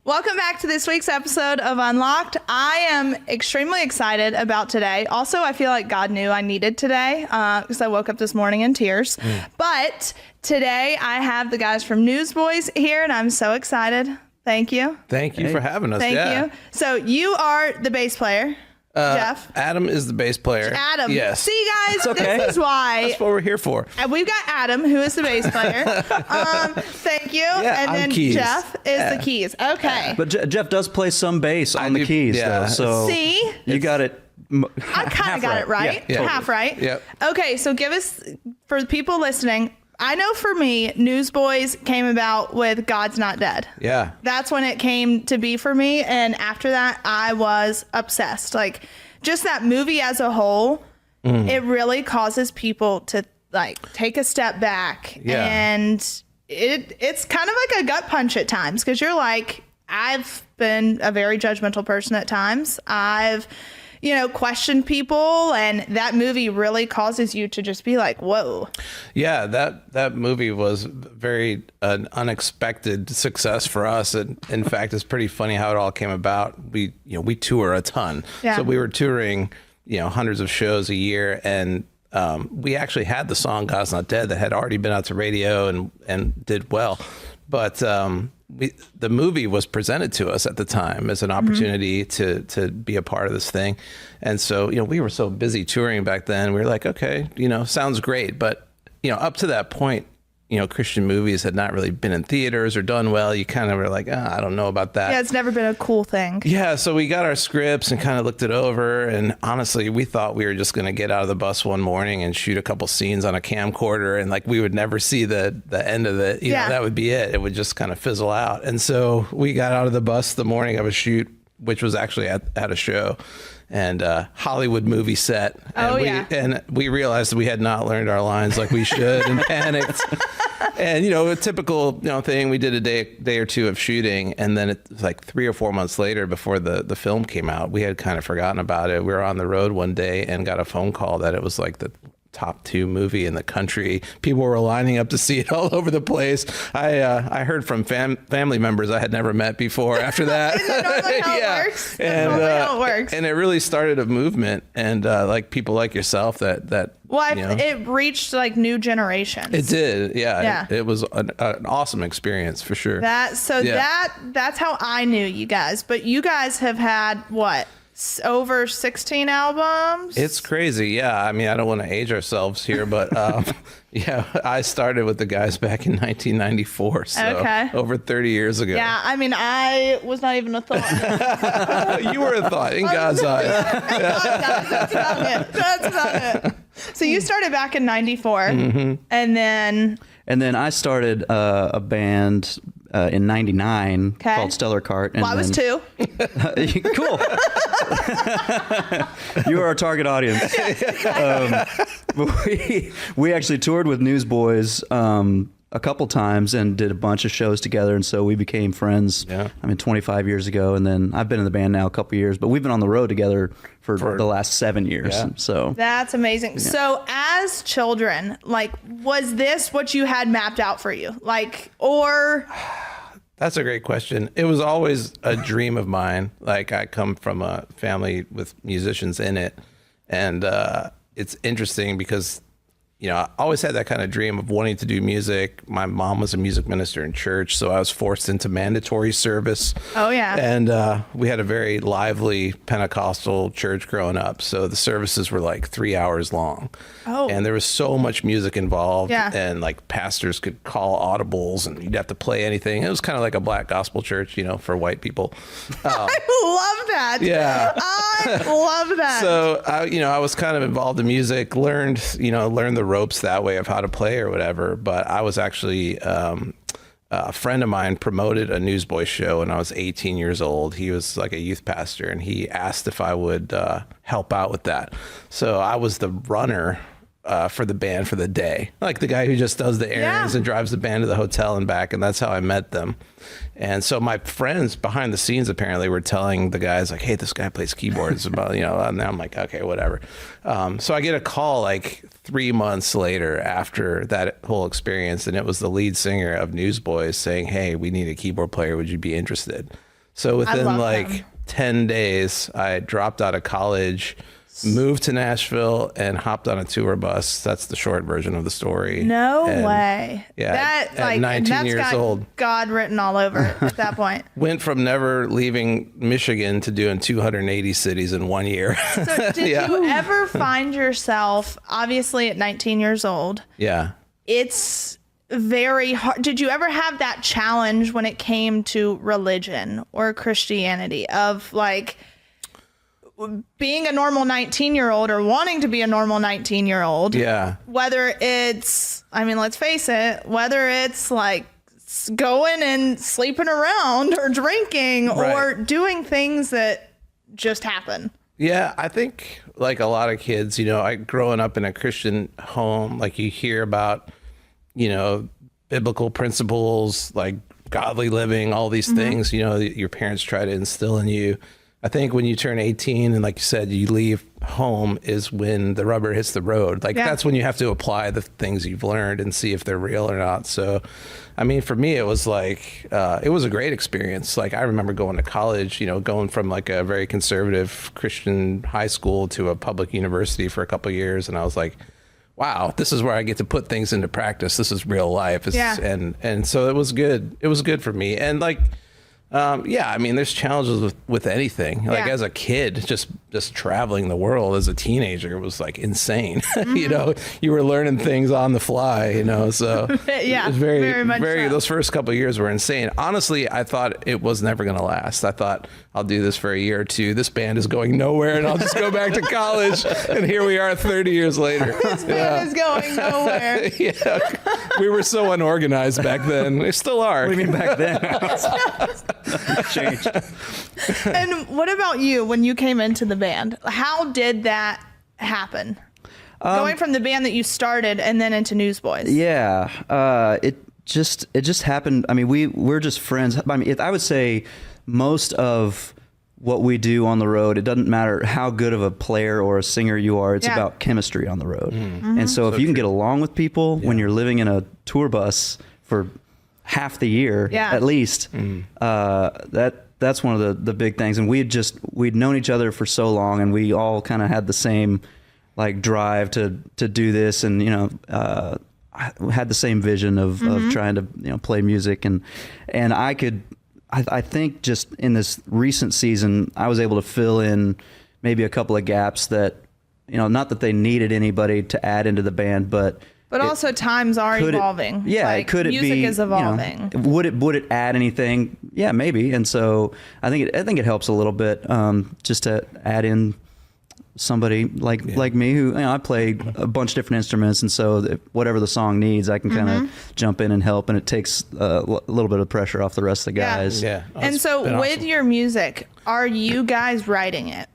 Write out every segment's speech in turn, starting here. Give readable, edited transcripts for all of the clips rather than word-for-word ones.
Welcome back to this week's episode of Unlocked. I am extremely excited about today. Also, I feel like God knew I needed today because I woke up this morning in tears. But today I have the guys from Newsboys here, and I'm so excited. Thank you. Thank you for having us. Thank you. So you are the bass player. Jeff. Adam is the bass player. Adam. Yes. See, guys, okay. This is why. That's what we're here for. And we've got Adam, who is the bass player. Thank you. Yeah, and then keys. Jeff is the keys. Okay. But Jeff does play some bass on the keys, though. So see? You got it. I kind of got it right. Yeah, half right. Yep. Okay, so give us, for the people listening, I know for me, Newsboys came about with God's Not Dead. Yeah. That's when it came to be for me. And after that, I was obsessed. Like, just that movie as a whole, it really causes people to, like, take a step back. Yeah. And it's kind of like a gut punch at times because you're like, I've been a very judgmental person at times. I've questioned people, and that movie really causes you to just be like, whoa. Yeah, that movie was very an unexpected success for us. And in fact, it's pretty funny how it all came about. We tour a ton. Yeah. So we were touring, hundreds of shows a year, and we actually had the song God's Not Dead that had already been out to radio and did well. But the movie was presented to us at the time as an opportunity to be a part of this thing. And so, we were so busy touring back then. We were like, okay, sounds great. But, up to that point, Christian movies had not really been in theaters or done well. You kind of were like, I don't know about that. Yeah, it's never been a cool thing. Yeah, so we got our scripts and kind of looked it over. And honestly, we thought we were just going to get out of the bus one morning and shoot a couple scenes on a camcorder. And like we would never see the end of it. That would be it. It would just kind of fizzle out. And so we got out of the bus the morning of a shoot, which was actually at a show. And Hollywood movie set. And we realized that we had not learned our lines like we should and panicked. And, a typical, thing, we did a day or two of shooting. And then it's like 3 or 4 months later before the film came out, we had kind of forgotten about it. We were on the road one day and got a phone call that it was like the top 2 movie in the country. People were lining up to see it all over the place. I heard from family members I had never met before after that. Isn't that normally how it works? That's normally how it works. And it really started a movement, and like people like yourself that it reached like new generations. It did. Yeah. It was an awesome experience for sure. That's how I knew you guys. But you guys have had what? Over 16 albums? It's crazy. Yeah. I mean, I don't want to age ourselves here, but I started with the guys back in 1994. So over 30 years ago. Yeah. I mean, I was not even a thought. You were a thought in God's eyes. That's about it. So you started back in 94 and then I started a band in 99 called Stellar Cart. And I was 2. Cool. You are our target audience. We actually toured with Newsboys a couple times and did a bunch of shows together, and so we became friends. Yeah. 25 years ago, and then I've been in the band now a couple years, but we've been on the road together for the last 7 years. Yeah. So that's amazing. Yeah. So as children, like, was this what you had mapped out for you? Like, or... That's a great question. It was always a dream of mine. Like, I come from a family with musicians in it, and it's interesting because I always had that kind of dream of wanting to do music. My mom was a music minister in church, so I was forced into mandatory service. Oh, yeah. And we had a very lively Pentecostal church growing up, so the services were like 3 hours long. Oh. And there was so much music involved, and like pastors could call audibles, and you'd have to play anything. It was kind of like a black gospel church, for white people. I love that. Yeah. I love that. So, I was kind of involved in music, learned the ropes that way of how to play or whatever. But I was actually a friend of mine promoted a Newsboys show when I was 18 years old. He was like a youth pastor, and he asked if I would help out with that. So I was the runner for the band for the day, like the guy who just does the errands and drives the band to the hotel and back. And that's how I met them. And so my friends behind the scenes apparently were telling the guys like, hey, this guy plays keyboards about, and I'm like, okay, whatever. So I get a call like 3 months later after that whole experience. And it was the lead singer of Newsboys saying, hey, we need a keyboard player. Would you be interested? So within love like him. 10 days, I dropped out of college, moved to Nashville, and hopped on a tour bus. That's the short version of the story. No And, way. Yeah, That, at 19 that's years got old. God written all over it at that point. Went from never leaving Michigan to doing 280 cities in 1 year. So did Yeah. you ever find yourself, obviously at 19 years old, Yeah. it's very hard. Did you ever have that challenge when it came to religion or Christianity of like being a normal 19-year-old or wanting to be a normal 19-year-old? Yeah. Whether it's, I mean, let's face it, whether it's like going and sleeping around or drinking or Right. doing things that just happen. Yeah, I think like a lot of kids, growing up in a Christian home, like you hear about, biblical principles, like godly living, all these things, your parents try to instill in you. I think when you turn 18 and like you said, you leave home is when the rubber hits the road. Like that's when you have to apply the things you've learned and see if they're real or not. So, I mean, for me, it was like, it was a great experience. Like I remember going to college, going from like a very conservative Christian high school to a public university for a couple of years. And I was like, wow, this is where I get to put things into practice. This is real life. And so it was good. It was good for me. And like, I mean, there's challenges with anything. Like as a kid, just traveling the world as a teenager was like insane. You were learning things on the fly, so Yeah, it was very much so. those first couple of years were insane. Honestly, I thought it was never going to last. I thought I'll do this for a year or two. This band is going nowhere and I'll just go back to college. And here we are 30 years later. This band is going nowhere. We were so unorganized back then. We still are. What do you mean back then? Changed. And what about you when you came into the band? How did that happen? Going from the band that you started and then into Newsboys. Yeah, it just happened. I mean, we're just friends. I mean, I would say most of what we do on the road, it doesn't matter how good of a player or a singer you are. It's about chemistry on the road. And so if you can get along with people when you're living in a tour bus for half the year at least, that's one of the big things. And we'd known each other for so long, and we all kind of had the same like drive to do this, and had the same vision of trying to play music, and I think just in this recent season I was able to fill in maybe a couple of gaps that not that they needed anybody to add into the band, but also times are evolving. Could it music be, is evolving. Would it add anything? Yeah, maybe. And so I think it helps a little bit just to add in somebody like me who I play a bunch of different instruments, and so whatever the song needs, I can kind of jump in and help, and it takes a little bit of pressure off the rest of the guys. Yeah. And so with your music, are you guys writing it?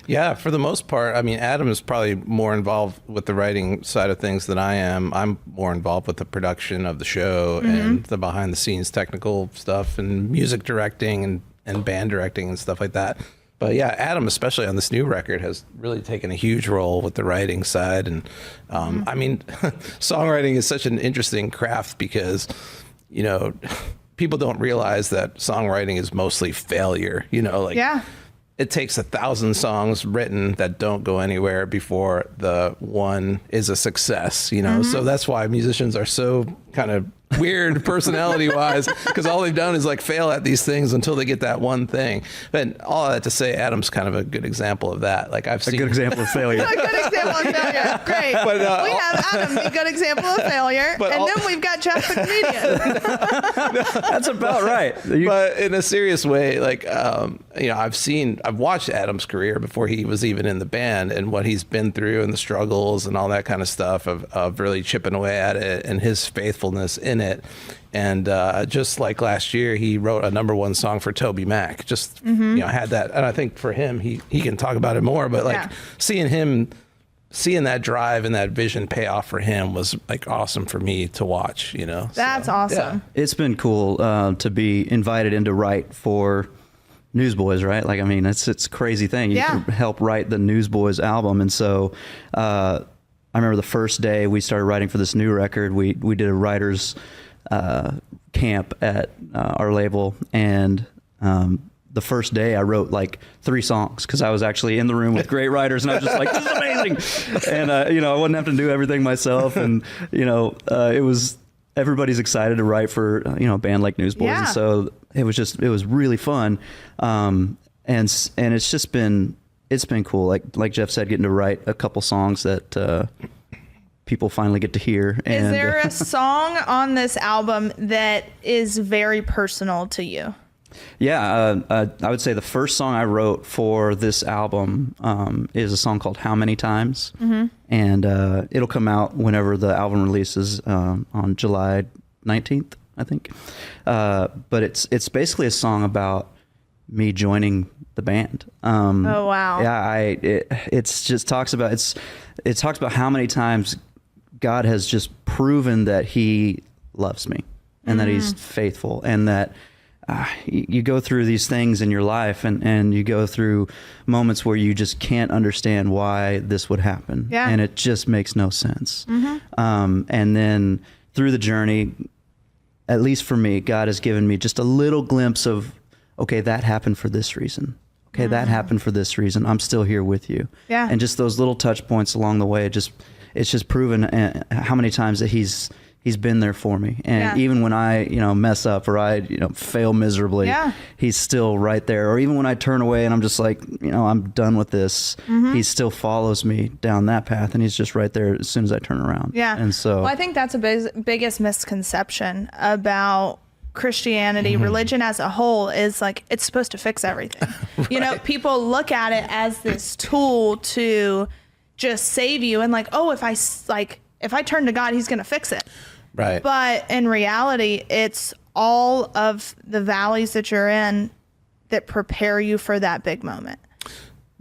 Yeah, for the most part. I mean, Adam is probably more involved with the writing side of things than I am. I'm more involved with the production of the show and the behind the scenes technical stuff and music directing and band directing and stuff like that. But yeah, Adam, especially on this new record, has really taken a huge role with the writing side. And I mean, songwriting is such an interesting craft because, people don't realize that songwriting is mostly failure, It takes 1,000 songs written that don't go anywhere before the one is a success, So that's why musicians are so kind of weird personality-wise, because all they've done is like fail at these things until they get that one thing. But all that to say, Adam's kind of a good example of that. Like I've seen a good example of failure. A good example of failure. Great. But, we have Adam, a good example of failure, and then we've got Jeff the comedian. That's about right. But in a serious way, like I've watched Adam's career before he was even in the band, and what he's been through and the struggles and all that kind of stuff of really chipping away at it, and his faithfulness in it. And just like last year, he wrote a #1 song for Toby Mac. Just had that, and I think for him, he can talk about it more. But like seeing that drive and that vision pay off for him was like awesome for me to watch. That's awesome. Yeah. It's been cool to be invited in to write for Newsboys, right? Like, I mean, it's a crazy thing. You can help write the Newsboys album, and so. I remember the first day we started writing for this new record, we did a writer's camp at our label, and The first day I wrote like 3 songs because I was actually in the room with great writers, and I was just like, this is amazing. And, I wouldn't have to do everything myself. And, it was, everybody's excited to write for, a band like Newsboys. Yeah. And so it was really fun. And it's been cool. Like Jeff said, getting to write a couple songs that, people finally get to hear. And, is there a song on this album that is very personal to you? Yeah, I would say the first song I wrote for this album is a song called "How Many Times," and it'll come out whenever the album releases on July 19th, I think. But it's basically a song about me joining the band. Oh wow! Yeah, it talks about how many times God has just proven that He loves me and that He's faithful, and that. You go through these things in your life, and you go through moments where you just can't understand why this would happen. Yeah. And it just makes no sense. And then through the journey, at least for me, God has given me just a little glimpse of, okay, that happened for this reason. Okay, that happened for this reason. I'm still here with you. Yeah. And just those little touch points along the way, it's just proven how many times that He's been there for me. And even when I, mess up or I, fail miserably, He's still right there. Or even when I turn away and I'm just like, I'm done with this, He still follows me down that path, and He's just right there as soon as I turn around. Yeah. And so, well, I think that's a biggest misconception about Christianity, religion as a whole, is like it's supposed to fix everything. Right. People look at it as this tool to just save you, and like, oh, if I turn to God, He's going to fix it. Right. But in reality, it's all of the valleys that you're in that prepare you for that big moment.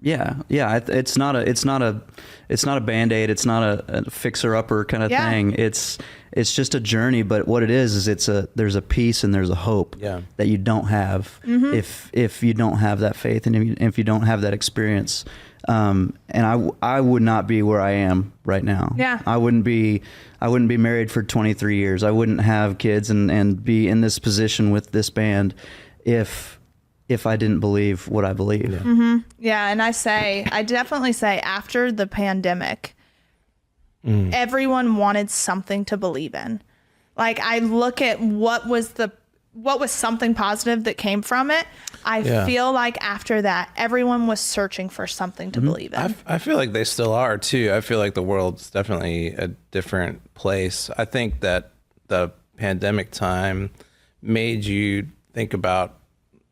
Yeah. It's not a Band-Aid. It's not a fixer-upper kind of thing. It's just a journey. But what it is there's a peace and there's a hope that you don't have if you don't have that faith and if you don't have that experience. And I would not be where I am right now. Yeah. I wouldn't be married for 23 years. I wouldn't have kids and be in this position with this band if I didn't believe what I believe. Yeah. And I definitely say after the pandemic, everyone wanted something to believe in. Like I look at what was something positive that came from it. I feel like after that, everyone was searching for something to believe in. I feel like they still are too. I feel like the world's definitely a different place. I think that the pandemic time made you think about,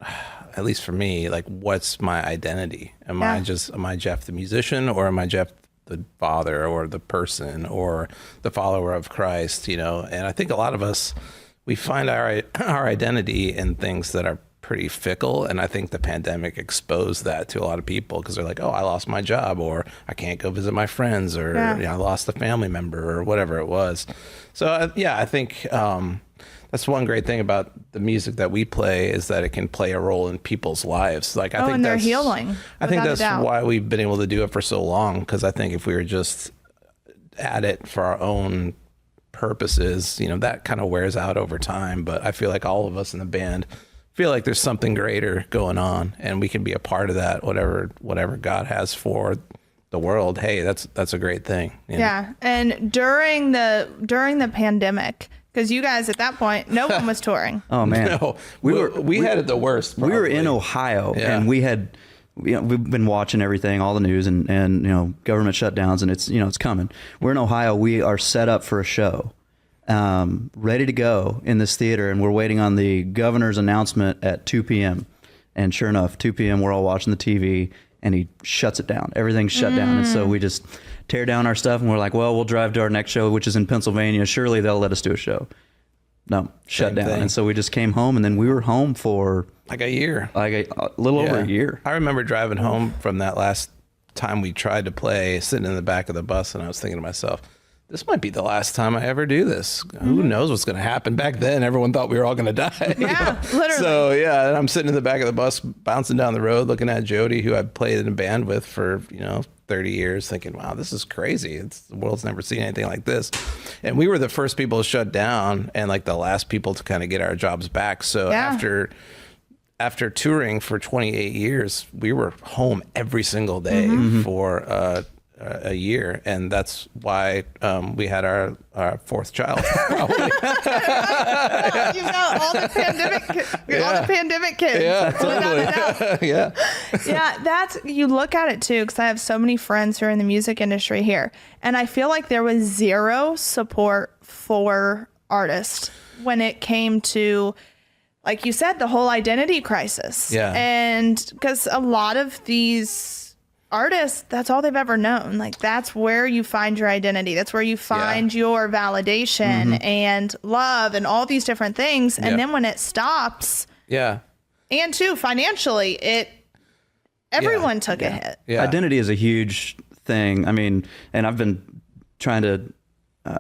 at least for me, like, what's my identity? Am I Jeff the musician, or am I Jeff the father, or the person, or the follower of Christ? And I think a lot of us, we find our identity in things that are pretty fickle. And I think the pandemic exposed that to a lot of people, because they're like, oh, I lost my job, or I can't go visit my friends, or I lost a family member, or whatever it was. So I think that's one great thing about the music that we play, is that it can play a role in people's lives. Like I think and they're that's healing. I think that's why we've been able to do it for so long. Because I think if we were just at it for our own purposes, that kind of wears out over time. But I feel like all of us in the band feel like there's something greater going on, and we can be a part of that. Whatever God has for the world, hey, that's a great thing. Yeah. And during the pandemic, because you guys at that point, no one was touring. Oh man, no, we had it the worst. Probably. We were in Ohio, and we had. We've been watching everything, all the news, and government shutdowns, and it's coming. We're in Ohio. We are set up for a show, ready to go in this theater, and we're waiting on the governor's announcement at 2 p.m. And sure enough, 2 p.m. we're all watching the TV, and he shuts it down. Everything's shut down, and so we just tear down our stuff, and we're like, well, we'll drive to our next show, which is in Pennsylvania. Surely they'll let us do a show. No, shut down. And so we just came home, and then we were home for like a year, like a little over a year. I remember driving home from that last time we tried to play, sitting in the back of the bus, and I was thinking to myself, this might be the last time I ever do this. Who knows what's going to happen? Back then, everyone thought we were all going to die. Yeah, literally. So and I'm sitting in the back of the bus, bouncing down the road, looking at Jody, who I've played in a band with for 30 years, thinking, wow, this is crazy. The world's never seen anything like this. And we were the first people to shut down, and like the last people to kind of get our jobs back. So after after touring for 28 years, we were home every single day for a year, and that's why we had our fourth child. Probably. You know, all the pandemic kids. Yeah, totally. Yeah, that's, you look at it too, because I have so many friends who are in the music industry here, and I feel like there was zero support for artists when it came to, like you said, the whole identity crisis. Yeah. And because a lot of these artists, that's all they've ever known. Like, that's where you find your identity. That's where you find your validation and love and all these different things. And then when it stops, and too, financially, everyone took a hit. Yeah. Identity is a huge thing. I mean, and I've been trying to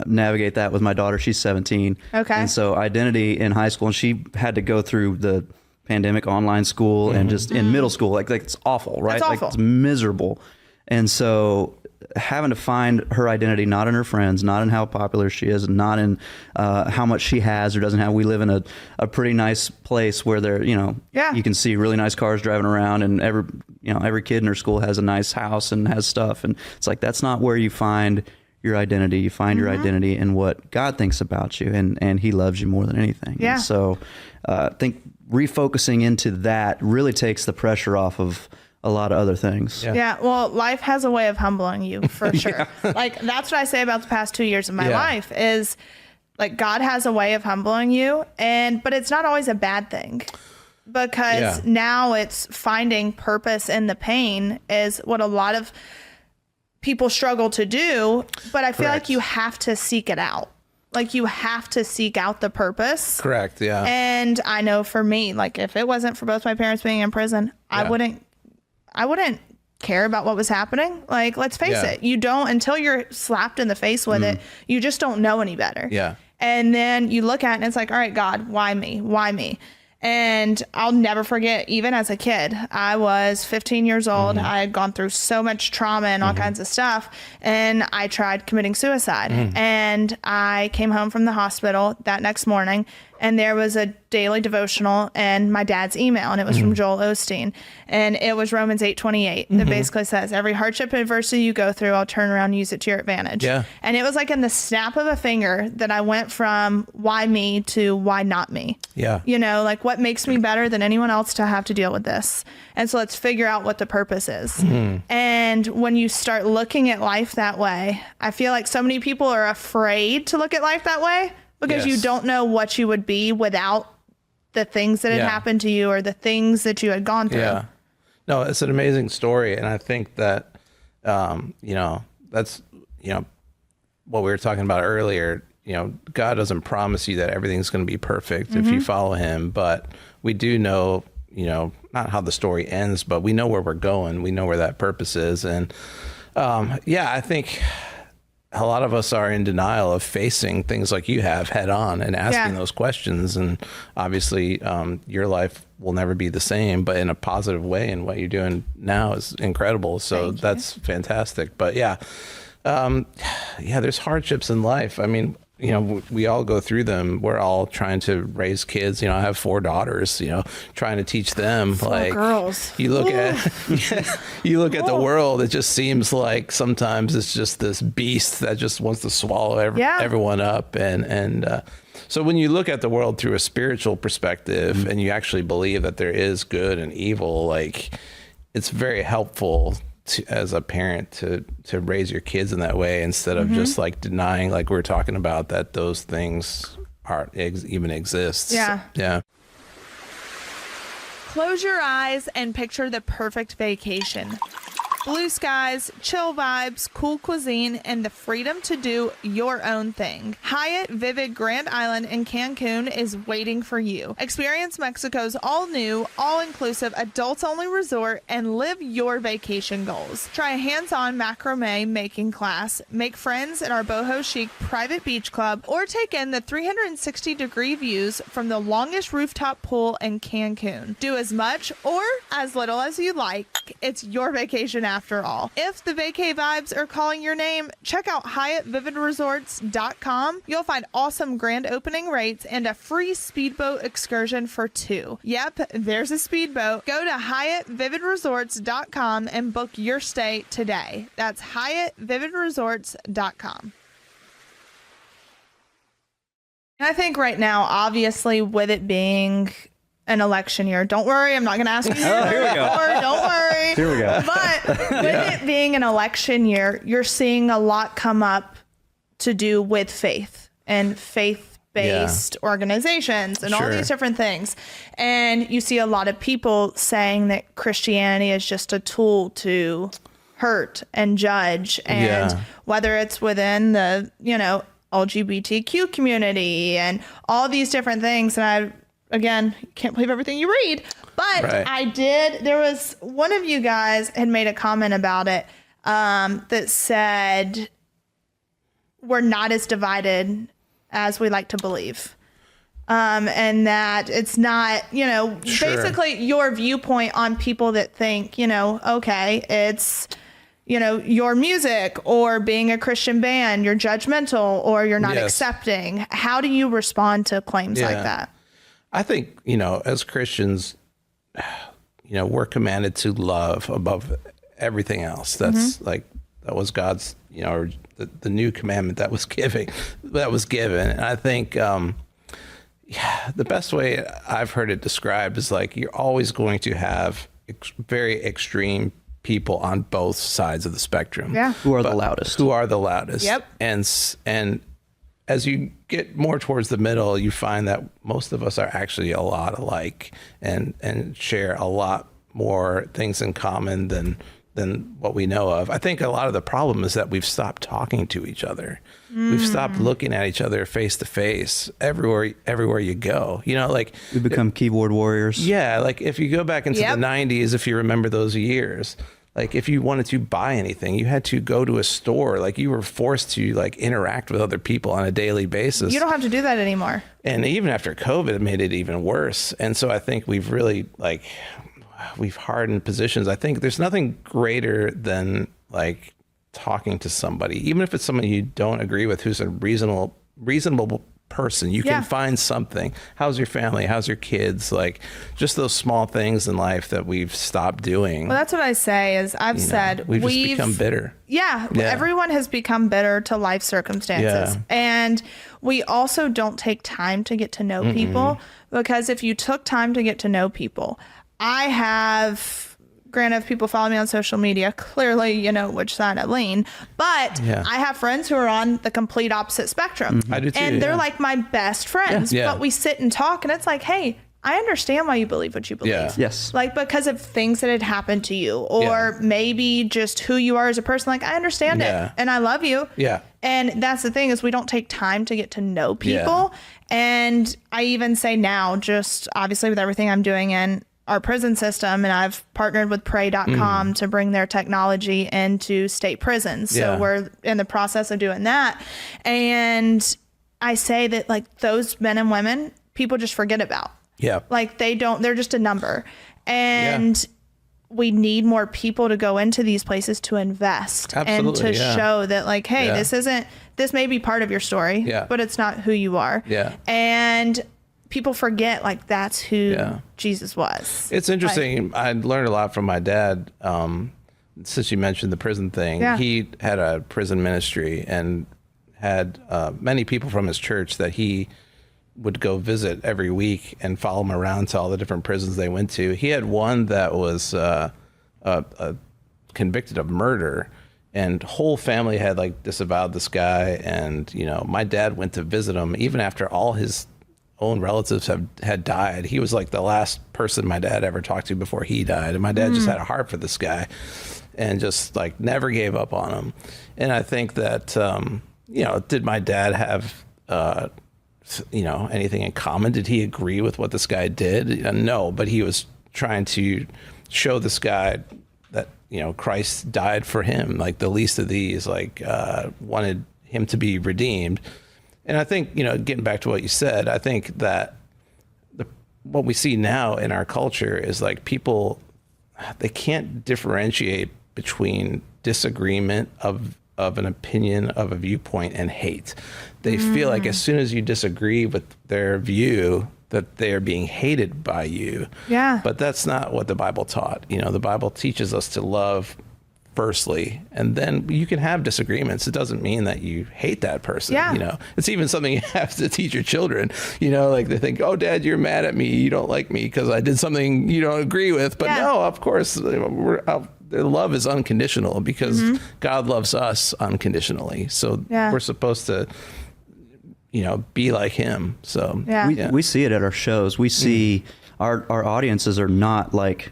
navigate that with my daughter. She's 17. Okay. And so identity in high school, and she had to go through the pandemic online school and just in middle school, like it's awful, right? It's awful. Like it's miserable. And so having to find her identity, not in her friends, not in how popular she is, not in how much she has or doesn't have. We live in a pretty nice place where there, you can see really nice cars driving around, and every kid in her school has a nice house and has stuff. And it's like, that's not where you find your identity. You find your identity in what God thinks about you, and he loves you more than anything. Yeah. And so I think refocusing into that really takes the pressure off of a lot of other things. Yeah. Well, life has a way of humbling you, for sure. Like, that's what I say about the past 2 years of my life is, like, God has a way of humbling you, but it's not always a bad thing, because now it's finding purpose in the pain is what a lot of people struggle to do. But I feel like you have to seek it out. Like, you have to seek out the purpose. Correct. Yeah. And I know for me, like, if it wasn't for both my parents being in prison, I wouldn't care about what was happening. Like, let's face it, you don't, until you're slapped in the face with it, you just don't know any better. Yeah. And then you look at it and it's like, all right, God, why me? Why me? And I'll never forget, even as a kid, I was 15 years old. I had gone through so much trauma and all kinds of stuff. And I tried committing suicide. And I came home from the hospital that next morning, and there was a daily devotional and my dad's email, and it was from Joel Osteen, and it was Romans 8:28 that basically says, every hardship and adversity you go through, I'll turn around and use it to your advantage. Yeah. And it was like in the snap of a finger that I went from why me to why not me. Yeah. Like, what makes me better than anyone else to have to deal with this? And so let's figure out what the purpose is. And when you start looking at life that way, I feel like so many people are afraid to look at life that way, because you don't know what you would be without the things that had happened to you or the things that you had gone through. Yeah. No, it's an amazing story. And I think that, that's, what we were talking about earlier. God doesn't promise you that everything's going to be perfect if you follow him. But we do know, not how the story ends, but we know where we're going. We know where that purpose is. And I think a lot of us are in denial of facing things like you have head on and asking those questions. And obviously your life will never be the same, but in a positive way. And what you're doing now is incredible. So that's fantastic. But there's hardships in life. I mean, we all go through them. We're all trying to raise kids. I have 4 daughters, trying to teach them. 4 like girls. You look at the world, it just seems like sometimes it's just this beast that just wants to swallow everyone up. And so when you look at the world through a spiritual perspective and you actually believe that there is good and evil, like, it's very helpful as a parent to raise your kids in that way, instead of just like denying, like we were talking about, that those things even exist. Yeah. Close your eyes and picture the perfect vacation. Blue skies, chill vibes, cool cuisine, and the freedom to do your own thing. Hyatt Vivid Grand Island in Cancun is waiting for you. Experience Mexico's all-new, all-inclusive, adults-only resort and live your vacation goals. Try a hands-on macrame making class, make friends at our boho chic private beach club, or take in the 360-degree views from the longest rooftop pool in Cancun. Do as much or as little as you like. It's your vacation after all. If the vacay vibes are calling your name, check out HyattVividResorts.com. You'll find awesome grand opening rates and a free speedboat excursion for 2. Yep, there's a speedboat. Go to HyattVividResorts.com and book your stay today. That's HyattVividResorts.com. I think right now, obviously, with it being an election year, don't worry, I'm not going to ask you. Here we go. Don't worry. Here we go. But with it being an election year, you're seeing a lot come up to do with faith and faith-based organizations and all these different things. And you see a lot of people saying that Christianity is just a tool to hurt and judge. And whether it's within the, LGBTQ community and all these different things. And I, again, can't believe everything you read, but there was one of you guys had made a comment about it that said, we're not as divided as we like to believe. And that it's not, basically your viewpoint on people that think, okay, it's, your music or being a Christian band, you're judgmental or you're not accepting. How do you respond to claims like that? I think, as Christians, we're commanded to love above everything else. That's that was God's, or the new commandment that was given. And I think, the best way I've heard it described is like, you're always going to have very extreme people on both sides of the spectrum. Yeah. Who are the loudest. Yep. And as you get more towards the middle, you find that most of us are actually a lot alike and share a lot more things in common than what we know of. I think a lot of the problem is that we've stopped talking to each other. We've stopped looking at each other face to face everywhere you go. We become keyboard warriors. Yeah, like if you go back into the 90s, if you remember those years, like if you wanted to buy anything, you had to go to a store. Like you were forced to like interact with other people on a daily basis. You don't have to do that anymore. And even after COVID, it made it even worse. And so I think we've really we've hardened positions. I think there's nothing greater than like talking to somebody, even if it's someone you don't agree with, who's a reasonable person. You can find something. How's your family? How's your kids? Like just those small things in life that we've stopped doing. Well, that's what I say is I've said we've just become bitter. Yeah. Everyone has become bitter to life circumstances. Yeah. And we also don't take time to get to know people, because if you took time to get to know people, granted, if people follow me on social media, clearly you know which side I lean. But I have friends who are on the complete opposite spectrum. I do too. And they're like my best friends. Yeah. But we sit and talk and it's like, hey, I understand why you believe what you believe. Yeah. Yes. Like because of things that had happened to you or maybe just who you are as a person. Like I understand it and I love you. Yeah. And that's the thing is we don't take time to get to know people. And I even say now, just obviously with everything I'm doing in our prison system, and I've partnered with pray.com to bring their technology into state prisons. So we're in the process of doing that. And I say that like those men and women, people just forget about. Yeah. Like they're just a number. And we need more people to go into these places to invest and to show that like, hey, this may be part of your story, but it's not who you are. Yeah. And people forget like that's who Jesus was. It's interesting. I learned a lot from my dad. Since you mentioned the prison thing, he had a prison ministry and had many people from his church that he would go visit every week and follow him around to all the different prisons they went to. He had one that was convicted of murder, and whole family had like disavowed this guy. And my dad went to visit him even after all his own relatives had died. He was like the last person my dad ever talked to before he died. And my dad just had a heart for this guy and just like never gave up on him. And I think that, did my dad have, anything in common? Did he agree with what this guy did? No, but he was trying to show this guy that, Christ died for him, like the least of these, like wanted him to be redeemed. And I think, getting back to what you said, I think that what we see now in our culture is like people, they can't differentiate between disagreement of an opinion, of a viewpoint, and hate. They feel like as soon as you disagree with their view, that they are being hated by you. Yeah. But that's not what the Bible taught. The Bible teaches us to love firstly, and then you can have disagreements. It doesn't mean that you hate that person. Yeah. It's even something you have to teach your children. Like they think, oh, Dad, you're mad at me. You don't like me because I did something you don't agree with. But no, of course, love is unconditional because God loves us unconditionally. So we're supposed to be like him. So we see it at our shows. We see our audiences are not like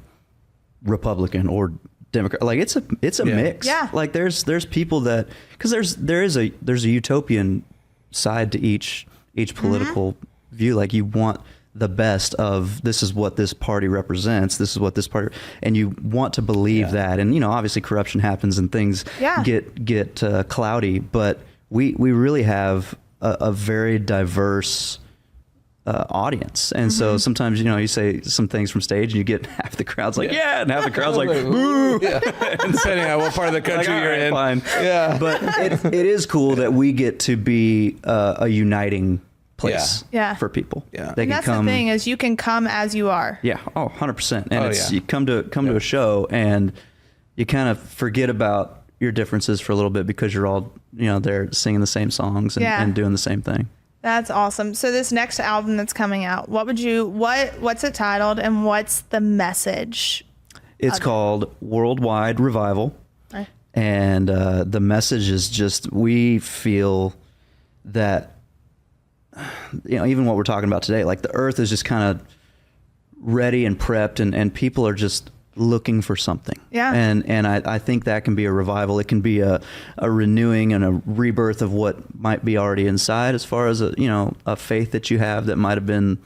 Republican or Democrat. Like it's a mix. Yeah. Like there's people that, because there's a utopian side to each political view. Like you want the best of, this is what this party represents. This is what this party, and you want to believe that. And obviously corruption happens and things get cloudy, but we really have a very diverse audience. And so sometimes, you say some things from stage and you get half the crowd's like, yeah, and half the crowd's like, boo. Depending on what part of the country Like, you're in. fine. Yeah. But it is cool that we get to be a uniting place for people. Yeah. They And can that's come, the thing is you can come as you are. Yeah. Oh, 100%. And you come to a show and you kind of forget about your differences for a little bit because you're all, there singing the same songs and doing the same thing. That's awesome. So this next album that's coming out, what's it titled and what's the message? It's called Worldwide Revival. Right. And the message is just, we feel that, even what we're talking about today, like the earth is just kind of ready and prepped and people are just looking for something. Yeah. And I think that can be a revival. It can be a renewing and a rebirth of what might be already inside, as far as a faith that you have that might have been,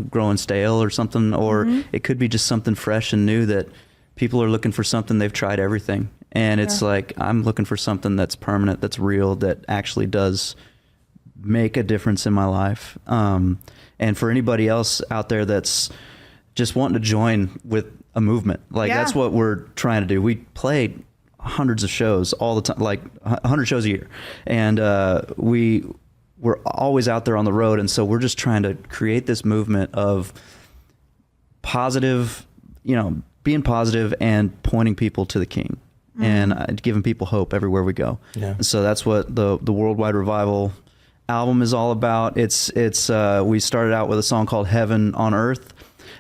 growing stale or something, or it could be just something fresh and new that people are looking for something. They've tried everything. And it's like, I'm looking for something that's permanent, that's real, that actually does make a difference in my life. And for anybody else out there that's just wanting to join with a movement, like that's what we're trying to do. We play hundreds of shows all the time, like 100 shows a year, and we're always out there on the road. And so we're just trying to create this movement of positive, being positive and pointing people to the King and giving people hope everywhere we go. Yeah. And so that's what the Worldwide Revival album is all about. It's we started out with a song called Heaven on Earth.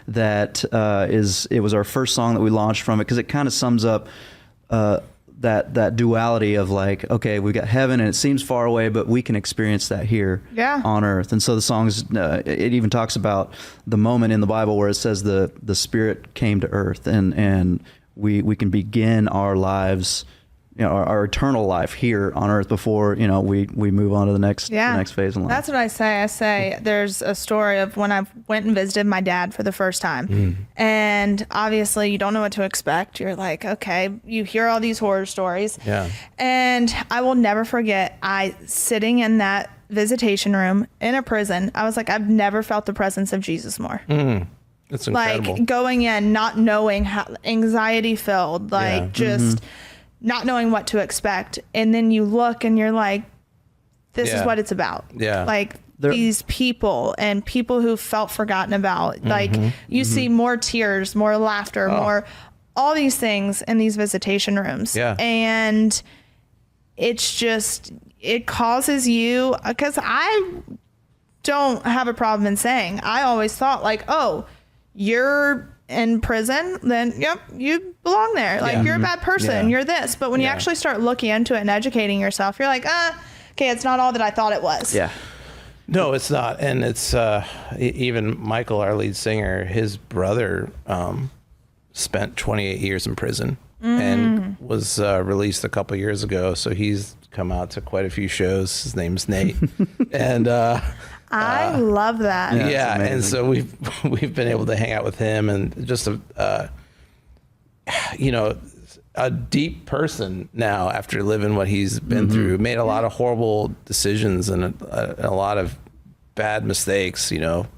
It was our first song that we launched from it, because it kind of sums up that duality of like, okay, we've got heaven and it seems far away, but we can experience that here on earth. And so the songs, it even talks about the moment in the Bible where it says the Spirit came to earth, and we can begin our lives, our eternal life here on earth before, we move on to the next phase in life. That's what I say. I say there's a story of when I went and visited my dad for the first time. And obviously you don't know what to expect. You're like, okay, you hear all these horror stories. Yeah. And I will never forget, sitting in that visitation room in a prison, I was like, I've never felt the presence of Jesus more. That's incredible. Like going in, not knowing how, anxiety filled, just not knowing what to expect. And then you look and you're like, this is what it's about. Yeah. Like these people and people who felt forgotten about, like you see more tears, more laughter, more, all these things in these visitation rooms. Yeah. And it's just, it causes you, because I don't have a problem in saying, I always thought like, oh, you're in prison, then yep, you belong there. Like you're a bad person, you're this. But when you actually start looking into it and educating yourself, you're like, okay, it's not all that I thought it was. Yeah. No, it's not. And it's even Michael, our lead singer, his brother spent 28 years in prison and was released a couple years ago. So he's come out to quite a few shows. His name's Nate. And I love that. Yeah, and so we've been able to hang out with him, and just a deep person now after living what he's been through. Made a lot of horrible decisions and a lot of bad mistakes,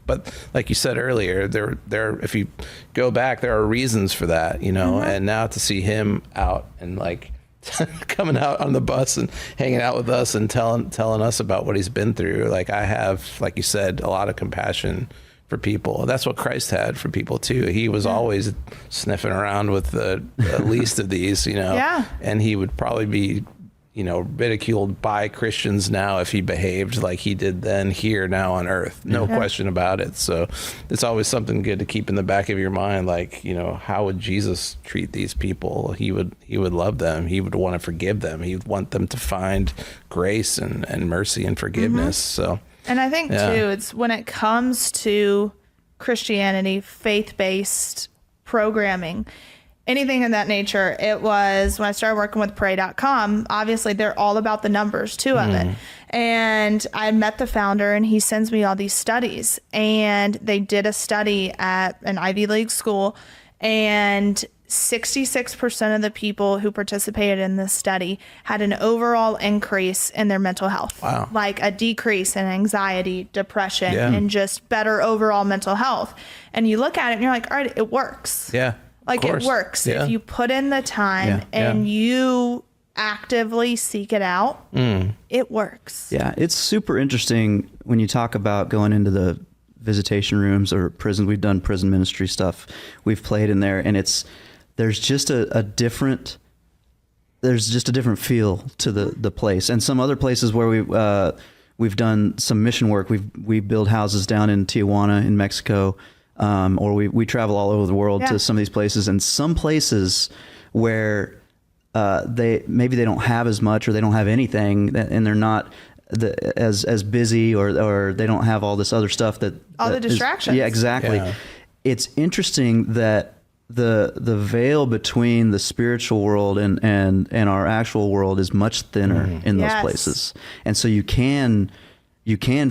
but like you said earlier, there, if you go back, there are reasons for that, and now to see him out and like coming out on the bus and hanging out with us and telling us about what he's been through. Like I have, like you said, a lot of compassion for people. That's what Christ had for people too. He was always sniffing around with the least of these, and he would probably be, ridiculed by Christians now if he behaved like he did then here now on earth. No question about it. So it's always something good to keep in the back of your mind. Like, how would Jesus treat these people? He would love them. He would want to forgive them. He would want them to find grace and mercy and forgiveness. So, and I think too, it's when it comes to Christianity, faith-based programming, anything of that nature. It was when I started working with pray.com, obviously they're all about the numbers too of it. And I met the founder and he sends me all these studies, and they did a study at an Ivy League school, and 66% of the people who participated in this study had an overall increase in their mental health. Wow. Like a decrease in anxiety, depression, and just better overall mental health. And you look at it and you're like, all right, it works. Yeah. Like it works. Yeah. If you put in the time and you actively seek it out, it works. Yeah, it's super interesting when you talk about going into the visitation rooms or prison. We've done prison ministry stuff. We've played in there, and there's just a different feel to the place. And some other places where we've done some mission work. We build houses down in Tijuana in Mexico. Or we travel all over the world to some of these places, and some places where they don't have as much, or they don't have anything, and they're not as busy, or they don't have all this other stuff that the distractions. Exactly. Yeah. It's interesting that the veil between the spiritual world and our actual world is much thinner in those places, and so you can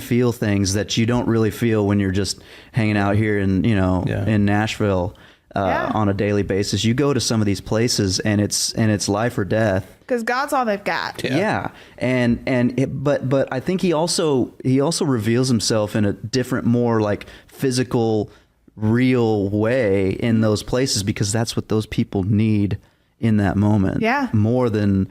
feel things that you don't really feel when you're just hanging out here in Nashville on a daily basis. You go to some of these places and it's life or death. Because God's all they've got. Yeah. But I think he also reveals himself in a different, more like physical, real way in those places, because that's what those people need in that moment. Yeah. More than,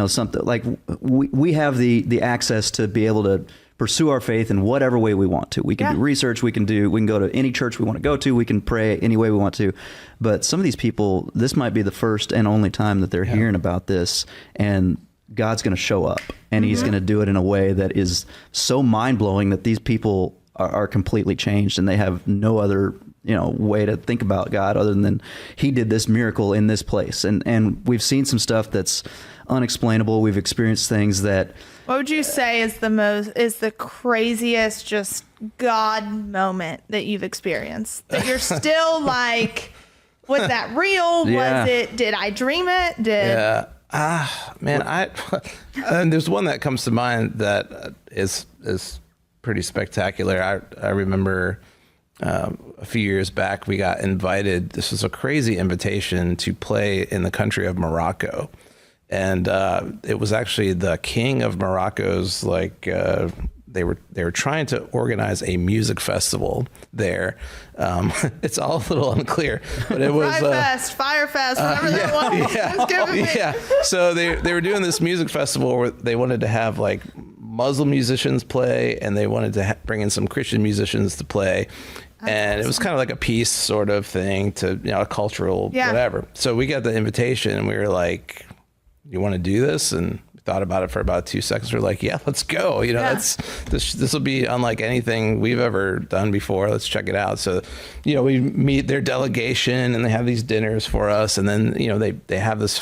something like we have the access to be able to pursue our faith in whatever way we want to. We can do research. We can go to any church we want to go to. We can pray any way we want to. But some of these people, this might be the first and only time that they're hearing about this, and God's going to show up, and he's going to do it in a way that is so mind blowing that these people are completely changed, and they have no other way to think about God other than he did this miracle in this place. And we've seen some stuff that's unexplainable. We've experienced things that. What would you say is the craziest just God moment that you've experienced? That you're still like, was that real? Was it, did I dream it? And there's one that comes to mind that is pretty spectacular. I remember a few years back, we got invited. This was a crazy invitation to play in the country of Morocco. And it was actually the king of Morocco's, like, they were trying to organize a music festival there. It's all a little unclear, but it was Fire Fest, whatever that was. Yeah. So they were doing this music festival where they wanted to have like Muslim musicians play, and they wanted to bring in some Christian musicians to play. And it was kind of like a peace sort of thing to, a cultural whatever. So we got the invitation and we were like, you want to do this? And we thought about it for about 2 seconds. We're like, yeah, let's go. This will be unlike anything we've ever done before. Let's check it out. So, we meet their delegation and they have these dinners for us. And then, they have this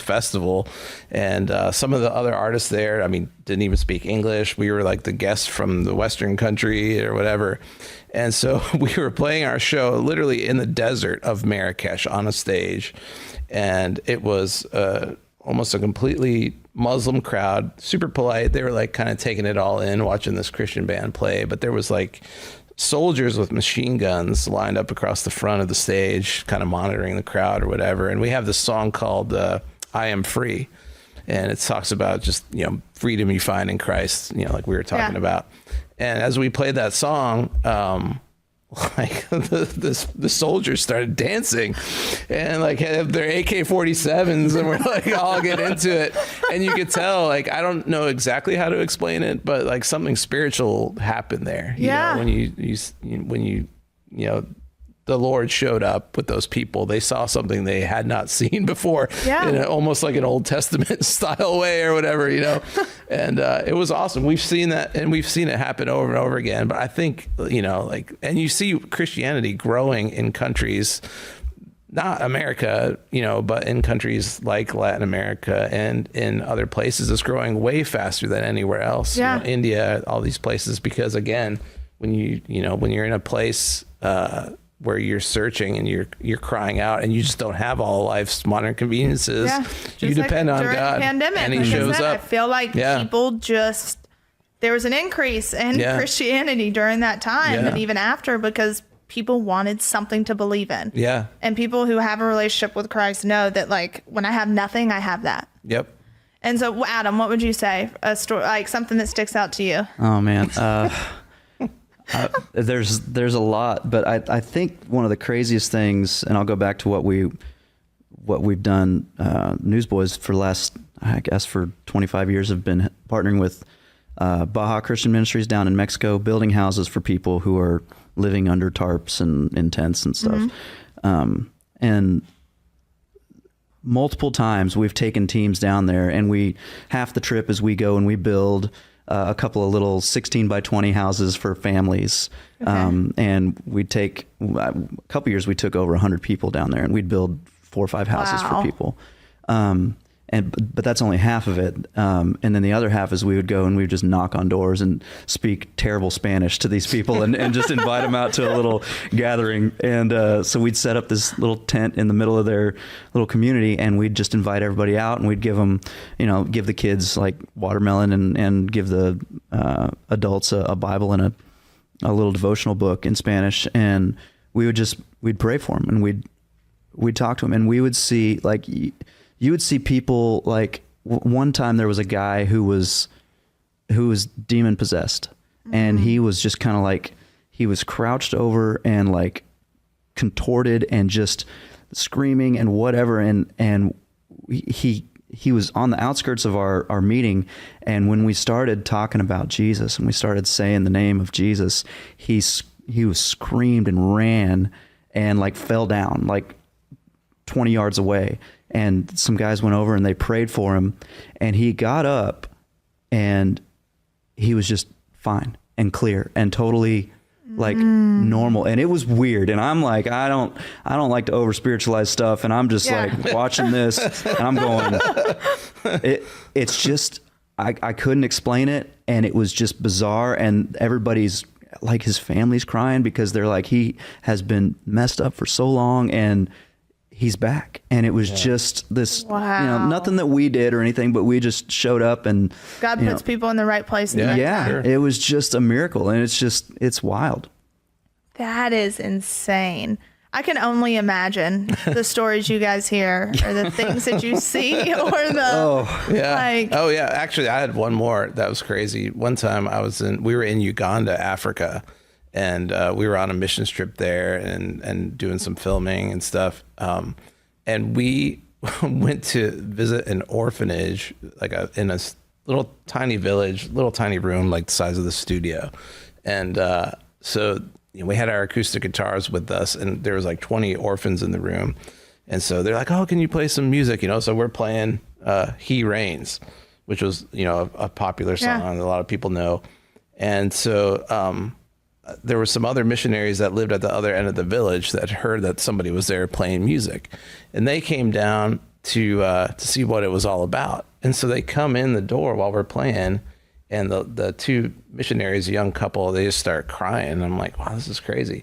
festival, and some of the other artists there, didn't even speak English. We were like the guests from the Western country or whatever. And so we were playing our show literally in the desert of Marrakesh on a stage. And it was almost a completely Muslim crowd, super polite. They were like kind of taking it all in, watching this Christian band play. But there was like soldiers with machine guns lined up across the front of the stage, kind of monitoring the crowd or whatever. And we have this song called I Am Free. And it talks about just, freedom you find in Christ, like we were talking about. And as we played that song, like the soldiers started dancing and like have their AK-47s and we're like all get into it. And you could tell, like, I don't know exactly how to explain it, but like something spiritual happened there. You know, when you the Lord showed up with those people, they saw something they had not seen before, in almost like an Old Testament style way or whatever, and it was awesome. We've seen that, and we've seen it happen over and over again. But I think, and you see Christianity growing in countries, not America, but in countries like Latin America and in other places, it's growing way faster than anywhere else. India, all these places, because again, when you're in a place, where you're searching and you're crying out and you just don't have all life's modern conveniences. You depend on God, pandemic, and he shows up. I feel like people there was an increase in Christianity during that time and even after, because people wanted something to believe in. And people who have a relationship with Christ know that, like, when I have nothing, I have that. And so, Adam, what would you say? A story, like something that sticks out to you? Oh man. There's a lot, but I think one of the craziest things, and I'll go back to what we've done, Newsboys for the last, I guess, for 25 years, have been partnering with Baja Christian Ministries down in Mexico, building houses for people who are living under tarps and in tents and stuff. And multiple times we've taken teams down there, and half the trip is we go and we build a couple of little 16 by 20 houses for families. And we'd take, a couple years we took over 100 people down there, and we'd build 4 or 5 houses for people. But that's only half of it. And then the other half is we would go and we would just knock on doors and speak terrible Spanish to these people and just invite them out to a little gathering. And so we'd set up this little tent in the middle of their little community, and we'd just invite everybody out, and we'd give them, give the kids like watermelon and give the adults a Bible and a little devotional book in Spanish. And we'd pray for them, and we'd talk to them, and we would see, like, you would see people, like, one time there was a guy who was demon possessed, and he was just kind of like, he was crouched over and like contorted and just screaming and whatever. And he was on the outskirts of our meeting. And when we started talking about Jesus and we started saying the name of Jesus, he was screamed and ran and like fell down like 20 yards away. And some guys went over and they prayed for him, and he got up and he was just fine and clear and totally like normal. And it was weird. And I'm like, I don't like to over spiritualize stuff. And I'm just like watching this and I'm going, it's just, I couldn't explain it. And it was just bizarre. And everybody's like, his family's crying because they're like, he has been messed up for so long and he's back. And it was just this, nothing that we did or anything, but we just showed up, and God puts people in the right place. It was just a miracle. And it's wild. That is insane. I can only imagine the stories you guys hear, or the things that you see, or Actually, I had one more that was crazy. One time we were in Uganda, Africa, and we were on a missions trip there and doing some filming and stuff. And we went to visit an orphanage, like in a little tiny village, little tiny room, like the size of the studio. And so we had our acoustic guitars with us, and there was like 20 orphans in the room. And so they're like, "Oh, can you play some music?" So we're playing He Reigns, which was, a popular song that a lot of people know. And so there were some other missionaries that lived at the other end of the village that heard that somebody was there playing music, and they came down to see what it was all about. And so they come in the door while we're playing, and the two missionaries, a young couple, they just start crying. And I'm like, wow, this is crazy.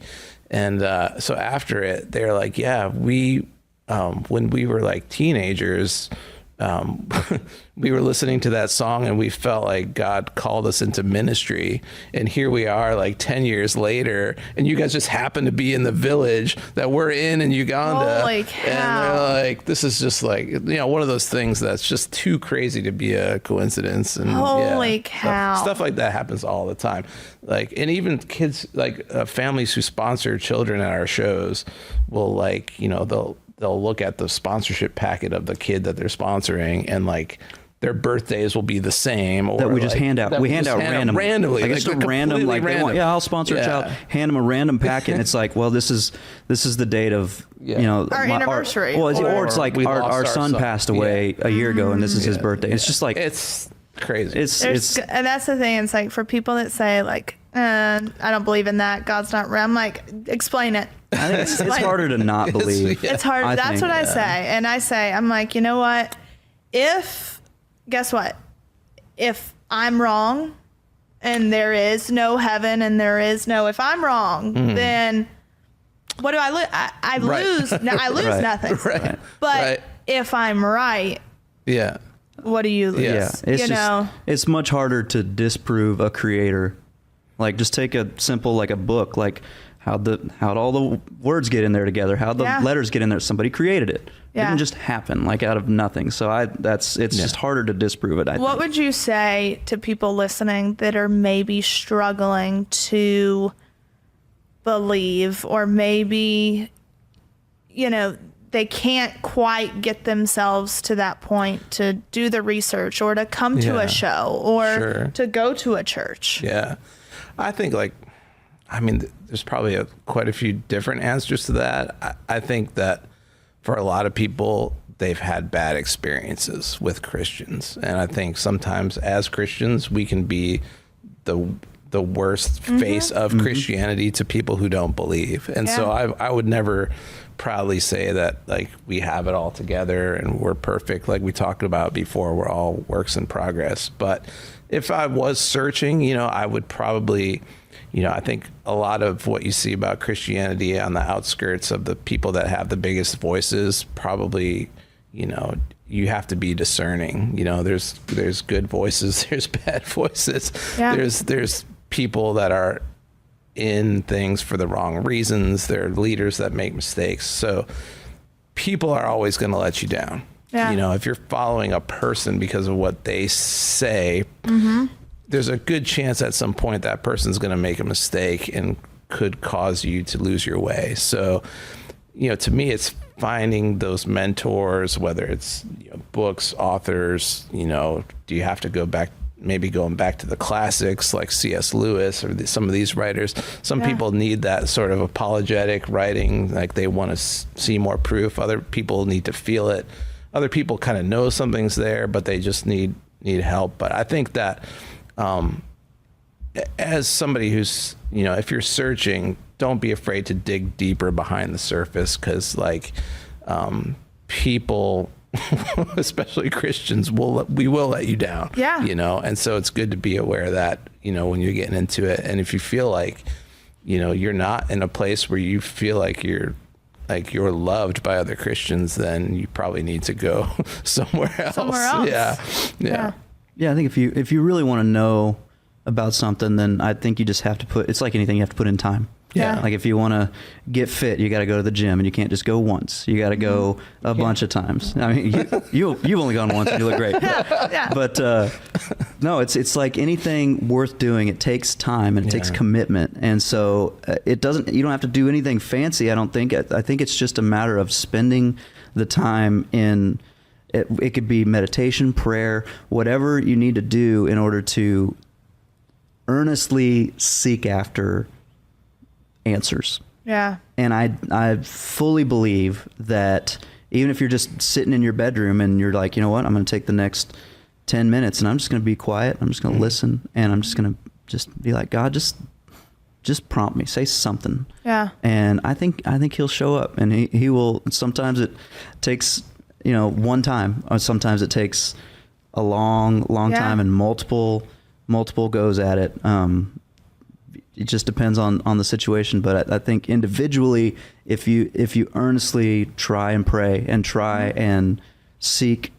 And so after it, they're like, yeah, we when we were like teenagers, we were listening to that song and we felt like God called us into ministry. And here we are like 10 years later, and you guys just happen to be in the village that we're in Uganda. Holy cow. And they're like, this is just like, one of those things that's just too crazy to be a coincidence. And Holy cow. Stuff like that happens all the time. Like, and even kids, like families who sponsor children at our shows will like, they'll look at the sponsorship packet of the kid that they're sponsoring, and like their birthdays will be the same. Or that we just hand out. We hand out randomly. Like it's a random, like random. I'll sponsor a child. Hand them a random packet, and it's like, well, this is the date of our anniversary. Or it's like our son passed away a year ago, and this is his birthday. It's just like it's crazy. And that's the thing. It's like for people that say like, I don't believe in that, God's not real. I'm like, explain it. I think it's harder to not believe. It's hard. That's what I say. And I say, I'm like, you know what? Guess what? If I'm wrong and there is no heaven and if I'm wrong, then what do I lose? I lose. I lose nothing. Right. But if I'm right, what do you lose? Yeah. It's much harder to disprove a creator. Like just take a simple, like a book, like how'd all the words get in there together, how the letters get in there. Somebody created it. It didn't just happen like out of nothing. So it's just harder to disprove it. What would you say to people listening that are maybe struggling to believe, or maybe, they can't quite get themselves to that point to do the research or to come to a show or to go to a church? Yeah. I think there's probably quite a few different answers to that. I think that for a lot of people, they've had bad experiences with Christians. And I think sometimes as Christians, we can be the worst face of Christianity to people who don't believe. And so I would never proudly say that like we have it all together and we're perfect. Like we talked about before, we're all works in progress. But if I was searching, I would probably, I think a lot of what you see about Christianity on the outskirts of the people that have the biggest voices, probably, you have to be discerning. There's good voices, there's bad voices. Yeah. There's people that are in things for the wrong reasons. There are leaders that make mistakes. So people are always going to let you down. Yeah. If you're following a person because of what they say, there's a good chance at some point that person's going to make a mistake and could cause you to lose your way. So, to me, it's finding those mentors, whether it's books, authors, do you have to go back, maybe going back to the classics like C.S. Lewis or some of these writers. Some people need that sort of apologetic writing, like they want to see more proof. Other people need to feel it. Other people kind of know something's there, but they just need help. But I think that as somebody who's, if you're searching, don't be afraid to dig deeper behind the surface, because people, especially Christians, we will let you down. Yeah. And so it's good to be aware of that, when you're getting into it. And if you feel like, you're not in a place where you feel like you're loved by other Christians, then you probably need to go somewhere else. Yeah. I think if you really want to know about something, then I think you just have to it's like anything, you have to put in time. Yeah. Like if you want to get fit, you got to go to the gym, and you can't just go once. You got to go a bunch of times. I mean, you've only gone once and you look great. Yeah. But no, it's like anything worth doing. It takes time and it takes commitment. And so you don't have to do anything fancy. I don't think. I think it's just a matter of spending the time in. It could be meditation, prayer, whatever you need to do in order to earnestly seek after answers. Yeah. And I fully believe that even if you're just sitting in your bedroom and you're like, you know what, I'm going to take the next 10 minutes and I'm just going to be quiet. I'm just going to listen, and I'm just going to just be like, God, just prompt me, say something. Yeah. And I think he'll show up, and he will. Sometimes it takes, one time, or sometimes it takes a long time and multiple goes at it. It just depends on the situation, but I think individually, if you earnestly try and pray and try and seek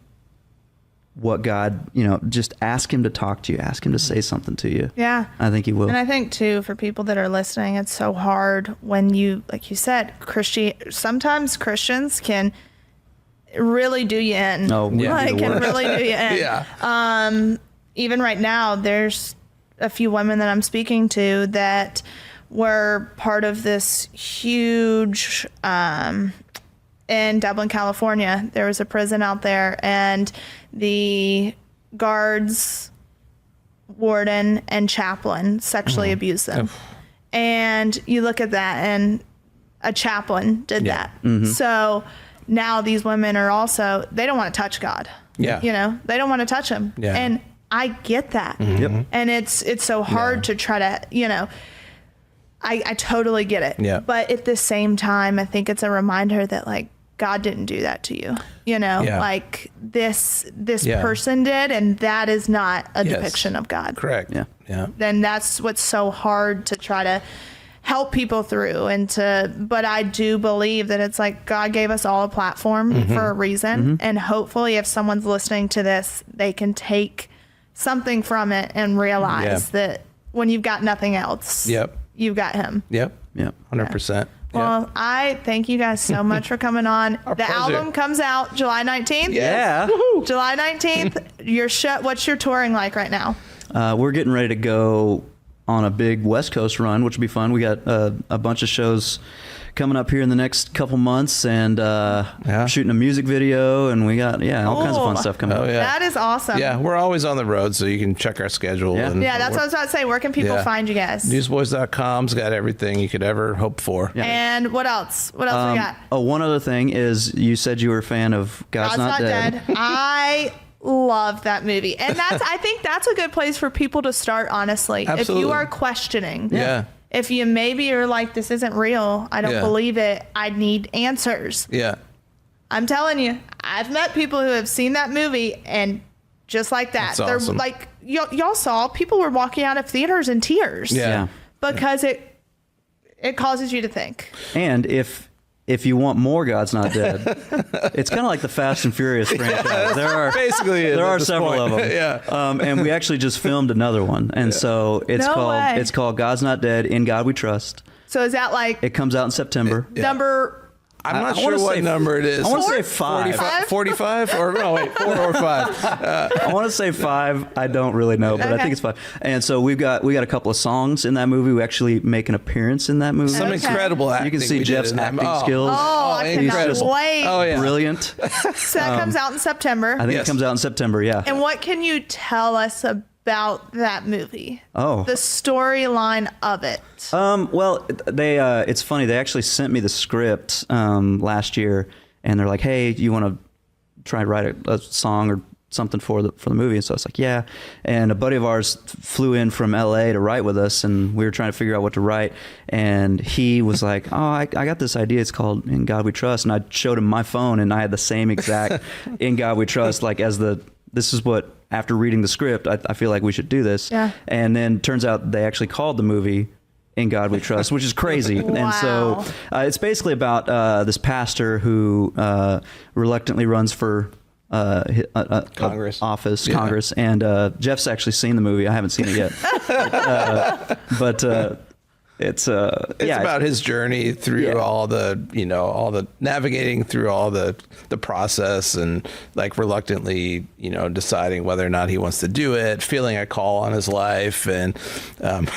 what God, just ask him to talk to you, ask him to say something to you. Yeah. I think he will. And I think too, for people that are listening, it's so hard when you, like you said, sometimes Christians can really do you in. Oh, yeah. Like, can really do you in. Yeah. Even right now, there's a few women that I'm speaking to that were part of this huge, in Dublin, California, there was a prison out there, and the guards, warden, and chaplain sexually abused them. And you look at that, and a chaplain did that. So now these women are also, they don't want to touch God. Yeah. They don't want to touch him. Yeah. And I get that. Yep. And it's so hard to try to, I totally get it. Yeah. But at the same time, I think it's a reminder that, like, God didn't do that to you. Like this person did, and that is not a depiction of God. Correct. Yeah. Yeah. Then that's what's so hard to try to help people through but I do believe that it's like God gave us all a platform for a reason. And hopefully if someone's listening to this, they can take something from it and realize that when you've got nothing else, you've got him. Yep. 100%. Well, I thank you guys so much for coming on. The pleasure. album comes out July 19th. Yeah. July 19th. What's your touring like right now? We're getting ready to go on a big West Coast run, which will be fun. We got a bunch of shows coming up here in the next couple months, and shooting a music video, and we got all kinds of fun stuff coming up. Yeah. That is awesome. Yeah, we're always on the road, so you can check our schedule. Yeah. That's what I was about to say. Where can people find you guys? Newsboys.com's got everything you could ever hope for. Yeah. And what else? What else we got? Oh, one other thing is, you said you were a fan of God's Not Dead. I love that movie. And I think that's a good place for people to start, honestly. Absolutely. If you are questioning. Yeah. If you maybe are like, this isn't real, I don't believe it, I need answers. Yeah. I'm telling you, I've met people who have seen that movie, and just like that, That's awesome. they're like, y'all saw, people were walking out of theaters in tears. Yeah. Because it causes you to think. And if you want more God's Not Dead, it's kind of like the Fast and Furious franchise. There are several of them. Yeah. And we actually just filmed another one, and so it's called God's Not Dead, In God We Trust. So is that like It comes out in September. number? I'm not I sure wanna what say- number it is. I want to say 5. 45 or no, wait, 4 or 5. I want to say 5. I don't really know, but I Okay. think it's 5. And so we got a couple of songs in that movie. We actually make an appearance in that movie. Some incredible acting. You can see we did Jeff's in that. acting skills. Oh, I cannot incredible. wait. Oh, yeah. Brilliant. So that comes out in September. I think Yes. it comes out in September. Yeah. And what can you tell us about that movie? Oh. The storyline of it. Well, it's funny. They actually sent me the script last year, and they're like, "Hey, you want to try and write a song or something for the movie?" And so I was like, "Yeah." And a buddy of ours flew in from LA to write with us, and we were trying to figure out what to write. And he was like, "Oh, I got this idea. It's called In God We Trust." And I showed him my phone, and I had the same exact In God We Trust, like this is what. After reading the script, I feel like we should do this. Yeah. And then turns out they actually called the movie In God We Trust, which is crazy. Wow. And so it's basically about this pastor who reluctantly runs for Congress. office, Yeah. Congress. And Jeff's actually seen the movie. I haven't seen it yet. but it's about his journey through all the navigating through all the process, and like reluctantly, deciding whether or not he wants to do it, feeling a call on his life, and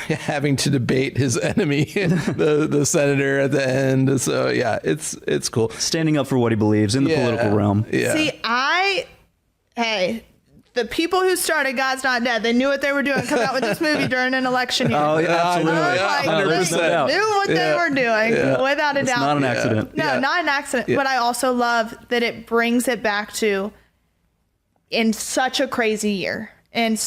having to debate his enemy, the senator at the end. So yeah, it's cool. standing up for what he believes in the political realm. Yeah. See, the people who started God's Not Dead, they knew what they were doing. Come out with this movie during an election year. Oh, yeah, absolutely. Like, No, there's no doubt. They knew what they were doing, without a doubt. Not an accident. No, not an accident. Yeah. But I also love that it brings it back to, in such a crazy year, and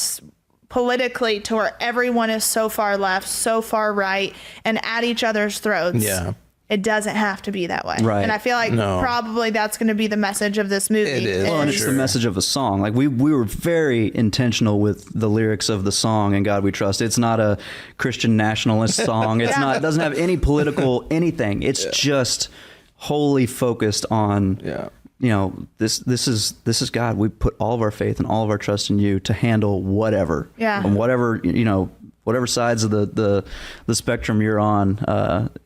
politically, to where everyone is so far left, so far right, and at each other's throats. Yeah. It doesn't have to be that way. Right. And I feel like probably that's going to be the message of this movie. It is. Well, and it's the message of a song. Like we were very intentional with the lyrics of the song "In God We Trust." It's not a Christian nationalist song. It's not. It doesn't have any political anything. It's just wholly focused on this is God. We put all of our faith and all of our trust in you to handle whatever. Yeah. And whatever sides of the spectrum you're on,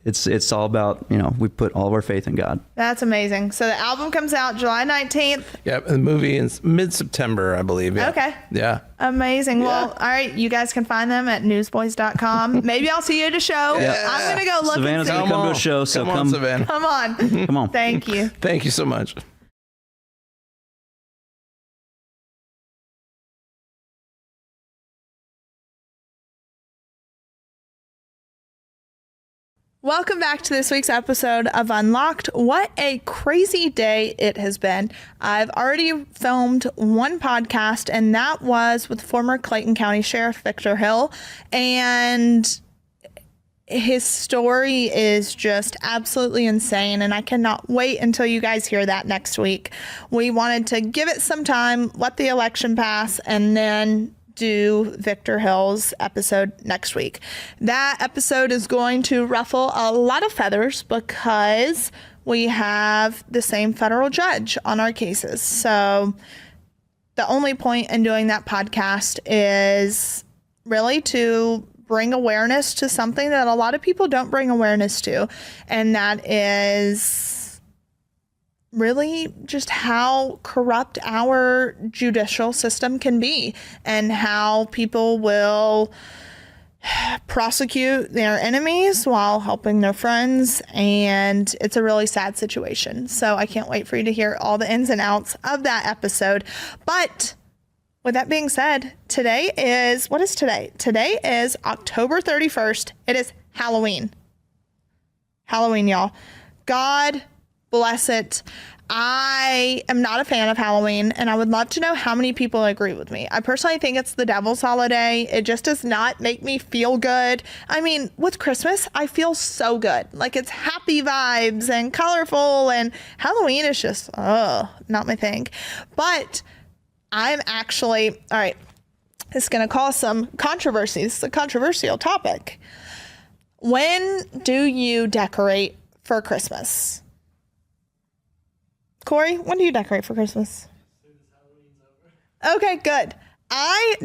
it's all about, we put all of our faith in God. That's amazing. So the album comes out July 19th. Yeah, the movie is mid-September, I believe. Yeah. Okay. Yeah. Amazing. Well, all right. You guys can find them at newsboys.com. Maybe I'll see you at a show. Yeah. I'm going to go look Savannah's and see. going to come to a show, so Come on, Savannah. Come on. Come on. Thank you. Thank you so much. Welcome back to this week's episode of Unlocked. What a crazy day it has been. I've already filmed one podcast, and that was with former Clayton County Sheriff Victor Hill. And his story is just absolutely insane, and I cannot wait until you guys hear that next week. We wanted to give it some time, let the election pass, and then do Victor Hill's episode next week. That episode is going to ruffle a lot of feathers because we have the same federal judge on our cases. So the only point in doing that podcast is really to bring awareness to something that a lot of people don't bring awareness to, and that is really just how corrupt our judicial system can be and how people will prosecute their enemies while helping their friends. And it's a really sad situation. So I can't wait for you to hear all the ins and outs of that episode. But with that being said, what is today? Today is October 31st. It is Halloween. Halloween, y'all. God bless it. I am not a fan of Halloween, and I would love to know how many people agree with me. I personally think it's the devil's holiday. It just does not make me feel good. I mean, with Christmas, I feel so good. Like, it's happy vibes and colorful, and Halloween is just, not my thing. But I'm actually, all right, this is going to cause some controversy. This is a controversial topic. When do you decorate for Christmas? Corey, when do you decorate for Christmas? As soon as Halloween's over. Okay, good. I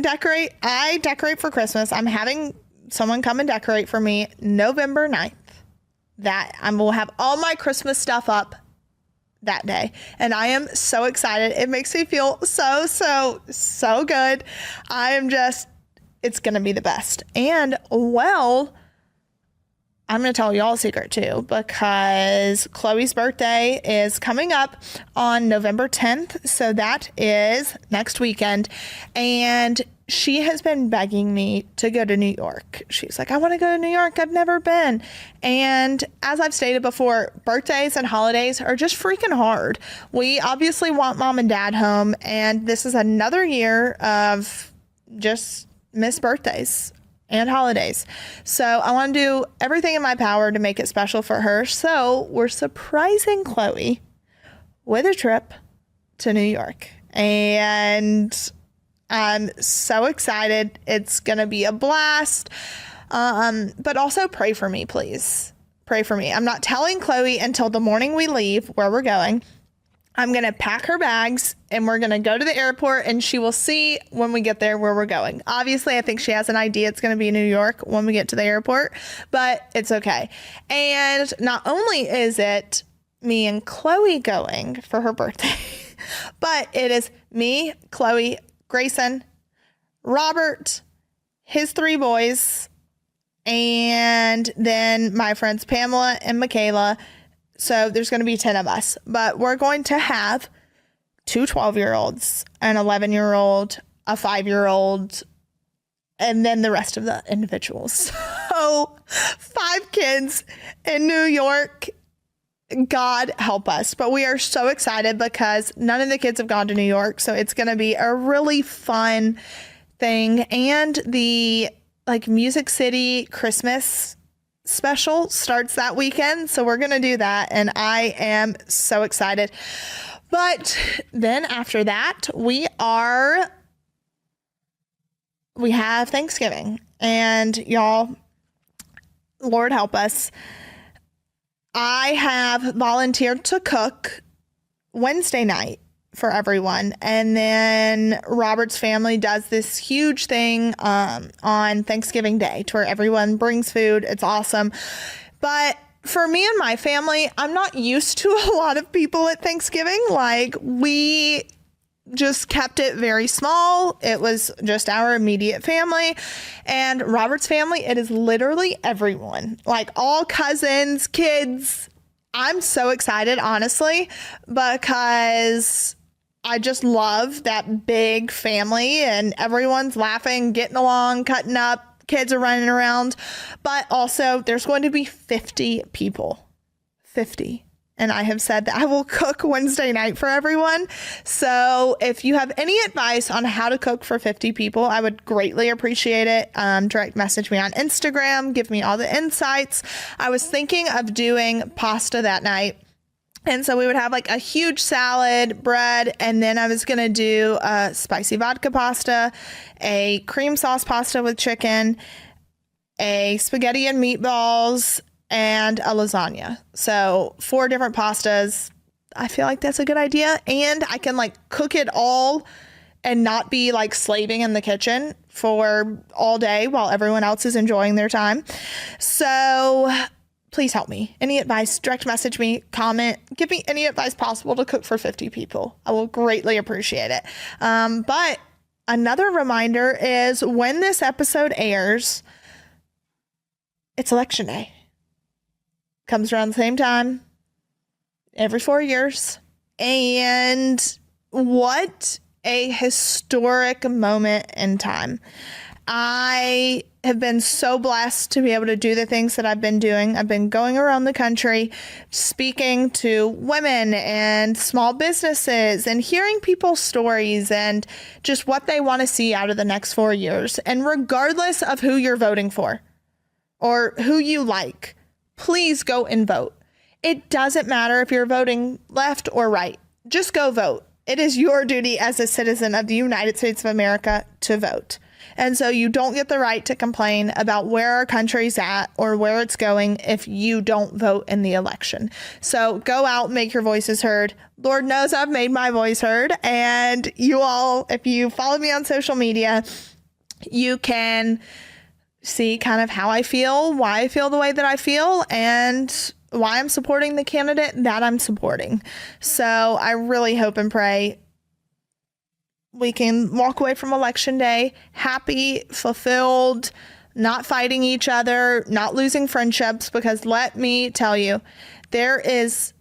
decorate for Christmas. I'm having someone come and decorate for me November 9th. That I will have all my Christmas stuff up that day. And I am so excited. It makes me feel so good. It's going to be the best. And well, I'm going to tell y'all a secret too, because Chloe's birthday is coming up on November 10th. So that is next weekend. And she has been begging me to go to New York. She's like, I want to go to New York. I've never been. And as I've stated before, birthdays and holidays are just freaking hard. We obviously want mom and dad home. And this is another year of just missed birthdays and holidays. So I want to do everything in my power to make it special for her. So we're surprising Chloe with a trip to New York. And I'm so excited. It's going to be a blast. But also pray for me, please. Pray for me. I'm not telling Chloe until the morning we leave where we're going. I'm going to pack her bags and we're going to go to the airport, and she will see when we get there where we're going. Obviously, I think she has an idea it's going to be New York when we get to the airport, but it's okay. And not only is it me and Chloe going for her birthday, but it is me, Chloe, Grayson, Robert, his 3 boys, and then my friends Pamela and Michaela. So there's going to be 10 of us, but we're going to have 2 12-year-olds, an 11-year-old, a 5-year-old, and then the rest of the individuals. So 5 kids in New York. God help us. But we are so excited because none of the kids have gone to New York. So it's going to be a really fun thing. And the Music City Christmas special starts that weekend. So we're going to do that. And I am so excited. But then after that, we have Thanksgiving. And y'all, Lord help us, I have volunteered to cook Wednesday night for everyone. And then Robert's family does this huge thing on Thanksgiving Day to where everyone brings food. It's awesome. But for me and my family, I'm not used to a lot of people at Thanksgiving. Like, we just kept it very small. It was just our immediate family. And Robert's family, it is literally everyone, like all cousins, kids. I'm so excited, honestly, because I just love that big family and everyone's laughing, getting along, cutting up. Kids are running around, but also there's going to be 50 people, 50. And I have said that I will cook Wednesday night for everyone. So if you have any advice on how to cook for 50 people, I would greatly appreciate it. Direct message me on Instagram. Give me all the insights. I was thinking of doing pasta that night. And so we would have like a huge salad, bread, and then I was going to do a spicy vodka pasta, a cream sauce pasta with chicken, a spaghetti and meatballs, and a lasagna. So 4 different pastas. I feel like that's a good idea. And I can like cook it all and not be like slaving in the kitchen for all day while everyone else is enjoying their time. So please help me. Any advice, direct message me, comment, give me any advice possible to cook for 50 people. I will greatly appreciate it. But another reminder is when this episode airs, it's election day. Comes around the same time every 4 years. And what a historic moment in time. I have been so blessed to be able to do the things that I've been doing. I've been going around the country speaking to women and small businesses and hearing people's stories and just what they want to see out of the next 4 years. And regardless of who you're voting for or who you like, please go and vote. It doesn't matter if you're voting left or right. Just go vote. It is your duty as a citizen of the United States of America to vote. And so you don't get the right to complain about where our country's at or where it's going if you don't vote in the election. So go out, make your voices heard. Lord knows I've made my voice heard. And you all, if you follow me on social media, you can see kind of how I feel, why I feel the way that I feel, and why I'm supporting the candidate that I'm supporting. So I really hope and pray we can walk away from election day happy, fulfilled, not fighting each other, not losing friendships, because let me tell you, there is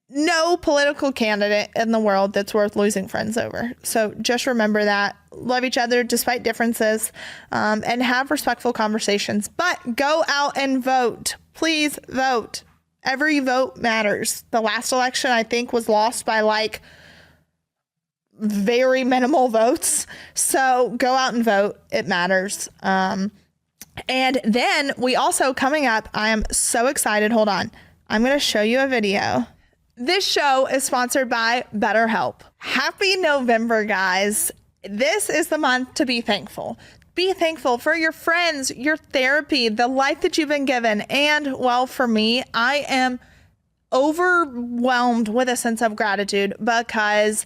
no political candidate in the world that's worth losing friends over. So just remember that. Love each other despite differences, and have respectful conversations. But go out and vote. Please vote. Every vote matters. The last election, I think, was lost by like very minimal votes. So go out and vote. It matters. And then we also, coming up, I am so excited. Hold on. I'm going to show you a video. This show is sponsored by BetterHelp. Happy November, guys. This is the month to be thankful. Be thankful for your friends, your therapy, the life that you've been given. And, well, for me, I am overwhelmed with a sense of gratitude because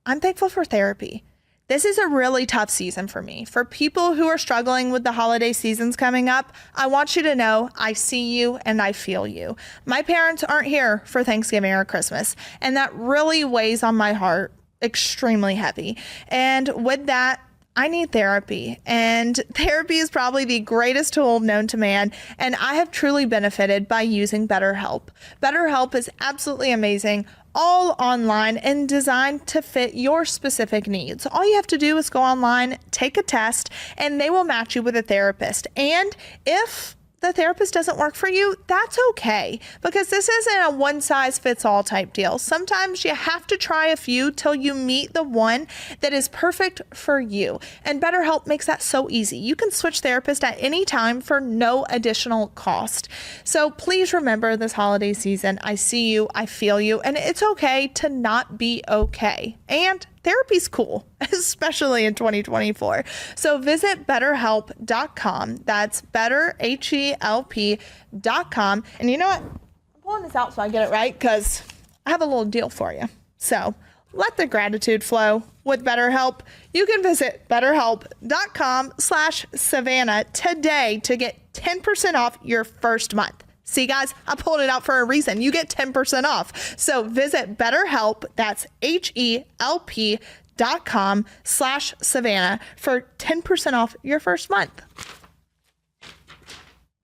I'm thankful for therapy. This is a really tough season for me. For people who are struggling with the holiday seasons coming up, I want you to know I see you and I feel you. My parents aren't here for Thanksgiving or Christmas, and that really weighs on my heart extremely heavy. And with that, I need therapy, and therapy is probably the greatest tool known to man, and I have truly benefited by using BetterHelp. BetterHelp is absolutely amazing, all online and designed to fit your specific needs. All you have to do is go online, take a test, and they will match you with a therapist. And if the therapist doesn't work for you, that's okay, because this isn't a one-size-fits-all type deal. Sometimes you have to try a few till you meet the one that is perfect for you. And BetterHelp makes that so easy. You can switch therapist at any time for no additional cost. So please remember this holiday season, I see you, I feel you, and it's okay to not be okay. And therapy's cool, especially in 2024. So visit betterhelp.com. That's betterhelp.com. And you know what? I'm pulling this out so I get it right, because I have a little deal for you. So let the gratitude flow with BetterHelp. You can visit betterhelp.com/Savannah today to get 10% off your first month. See, guys, I pulled it out for a reason. You get 10% off. So visit BetterHelp, that's HELP.com/Savannah for 10% off your first month.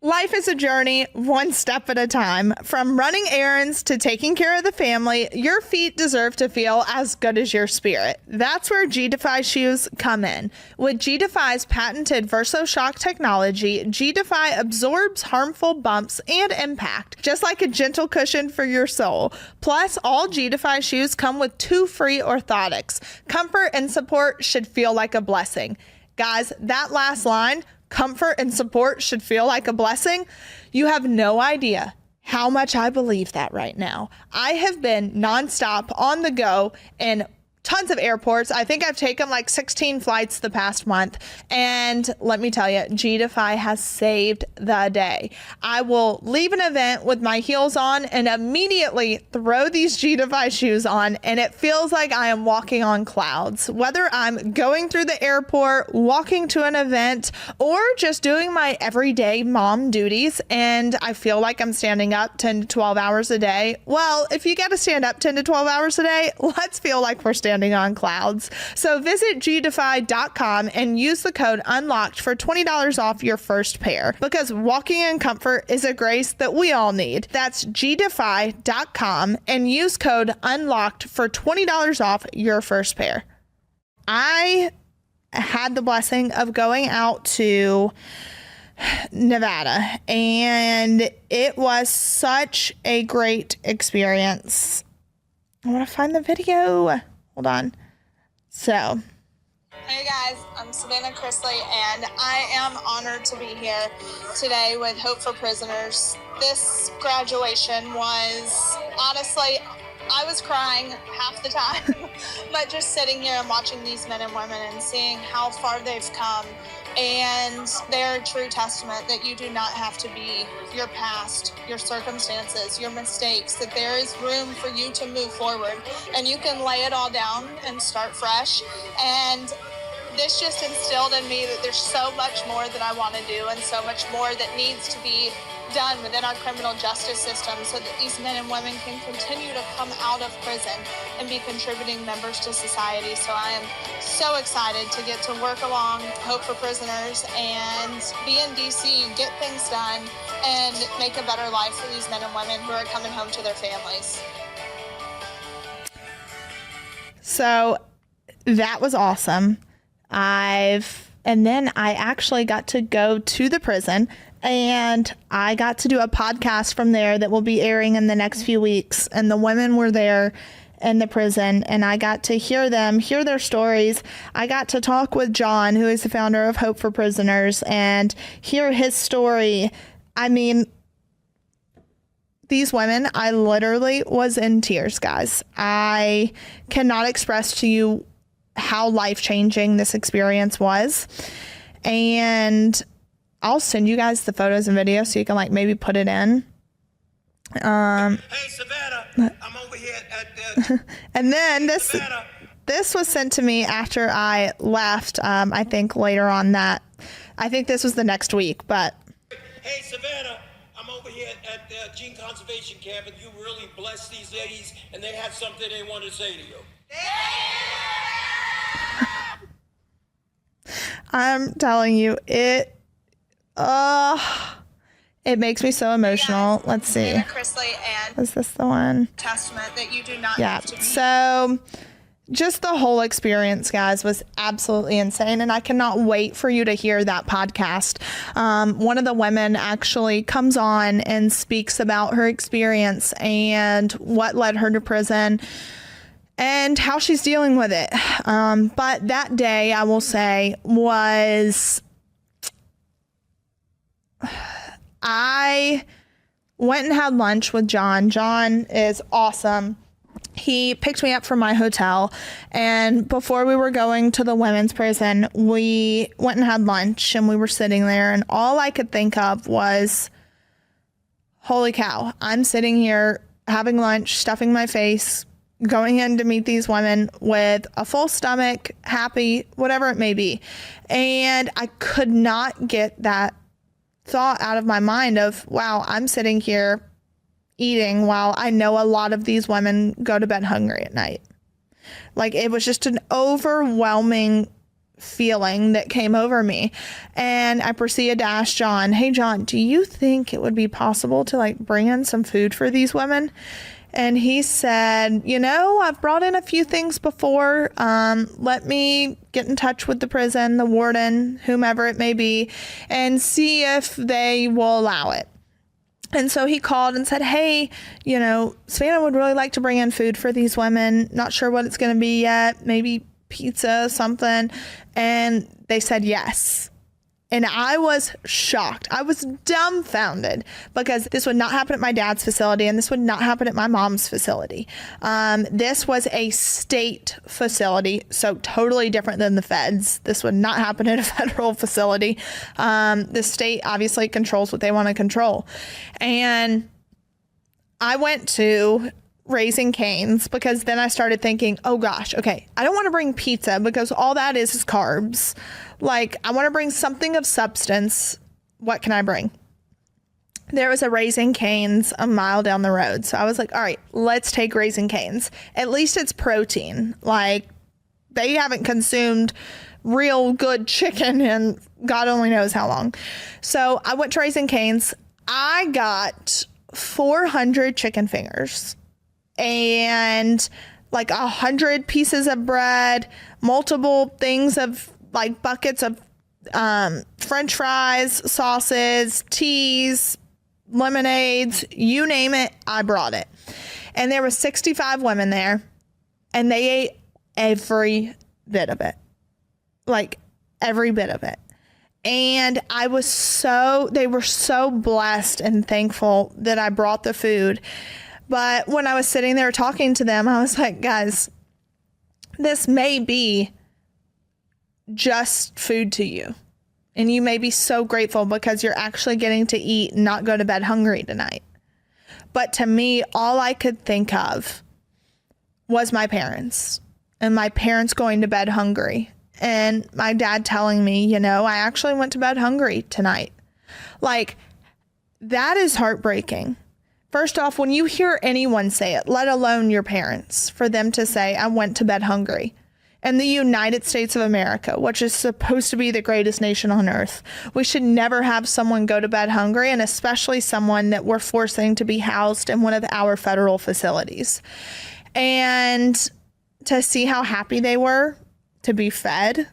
Life is a journey, one step at a time. From running errands to taking care of the family, your feet deserve to feel as good as your spirit. That's where G-Defy shoes come in. With G-Defy's patented VersoShock technology, G-Defy absorbs harmful bumps and impact, just like a gentle cushion for your soul. Plus, all G-Defy shoes come with 2 free orthotics. Comfort and support should feel like a blessing. Guys, that last line, comfort and support should feel like a blessing. You have no idea how much I believe that right now. I have been nonstop on the go in tons of airports. I think I've taken like 16 flights the past month. And let me tell you, G-Defy has saved the day. I will leave an event with my heels on and immediately throw these G-Defy shoes on, and it feels like I am walking on clouds. Whether I'm going through the airport, walking to an event, or just doing my everyday mom duties, and I feel like I'm standing up 10 to 12 hours a day. Well, if you got to stand up 10 to 12 hours a day, let's feel like we're standing on clouds. So visit gdefy.com and use the code UNLOCKED for $20 off your first pair, because walking in comfort is a grace that we all need. That's gdefy.com and use code UNLOCKED for $20 off your first pair. I had the blessing of going out to Nevada, and it was such a great experience. I want to find the video. Hold on. So, hey guys, I'm Savannah Chrisley, and I am honored to be here today with Hope for Prisoners. This graduation was, honestly, I was crying half the time, but just sitting here and watching these men and women and seeing how far they've come, and they're a true testament that you do not have to be your past, your circumstances, your mistakes, that there is room for you to move forward, and you can lay it all down and start fresh. And this just instilled in me that there's so much more that I want to do, and so much more that needs to be done within our criminal justice system, so that these men and women can continue to come out of prison and be contributing members to society. So I am so excited to get to work along Hope for Prisoners and be in DC, get things done, and make a better life for these men and women who are coming home to their families. So that was awesome. And then I actually got to go to the prison, and I got to do a podcast from there that will be airing in the next few weeks. And the women were there in the prison, and I got to hear their stories. I got to talk with John, who is the founder of Hope for Prisoners, and hear his story. I mean, these women, I literally was in tears, guys. I cannot express to you how life-changing this experience was. And I'll send you guys the photos and videos so you can like maybe put it in. Hey Savannah, I'm over here at the and then this was sent to me after I left. I think later on that, I think this was the next week, but. Hey Savannah, I'm over here at the Gene Conservation Camp, and you really blessed these ladies, and they had something they wanted to say to you. I'm telling you, it makes me so emotional. Let's see. Is this the one? Testament that you do not have to be. So just the whole experience, guys, was absolutely insane. And I cannot wait for you to hear that podcast. One of the women actually comes on and speaks about her experience and what led her to prison and how she's dealing with it. But that day, I will say, was... I went and had lunch with John. John is awesome. He picked me up from my hotel, and before we were going to the women's prison, we went and had lunch, and we were sitting there, and all I could think of was, holy cow, I'm sitting here having lunch, stuffing my face, going in to meet these women with a full stomach, happy, whatever it may be. And I could not get that thought out of my mind of, wow, I'm sitting here eating while I know a lot of these women go to bed hungry at night. Like, it was just an overwhelming feeling that came over me. And I proceeded to ask John, hey, John, do you think it would be possible to like bring in some food for these women? And he said, I've brought in a few things before. Let me get in touch with the prison, the warden, whomever it may be, and see if they will allow it. And so he called and said, hey, Savannah would really like to bring in food for these women. Not sure what it's going to be yet. Maybe pizza, something. And they said yes. And I was shocked. I was dumbfounded because this would not happen at my dad's facility and this would not happen at my mom's facility. This was a state facility, so totally different than the feds. This would not happen at a federal facility. The state obviously controls what they want to control. And I went to Raising Cane's because then I started thinking, oh gosh, okay, I don't want to bring pizza because all that is carbs. Like, I want to bring something of substance. What can I bring? There was a Raising Cane's a mile down the road. So I was like, all right, let's take Raising Cane's. At least it's protein. Like, they haven't consumed real good chicken in God only knows how long. So I went to Raising Cane's. I got 400 chicken fingers and like 100 pieces of bread, multiple things of like buckets of French fries, sauces, teas, lemonades, you name it, I brought it. And there were 65 women there and they ate every bit of it. Like every bit of it. And they were so blessed and thankful that I brought the food. But when I was sitting there talking to them, I was like, guys, this may be just food to you. And you may be so grateful because you're actually getting to eat and not go to bed hungry tonight. But to me, all I could think of was my parents and my parents going to bed hungry. And my dad telling me, I actually went to bed hungry tonight. Like, that is heartbreaking. First off, when you hear anyone say it, let alone your parents, for them to say, I went to bed hungry. In the United States of America, which is supposed to be the greatest nation on earth, we should never have someone go to bed hungry, and especially someone that we're forcing to be housed in one of our federal facilities. And to see how happy they were to be fed,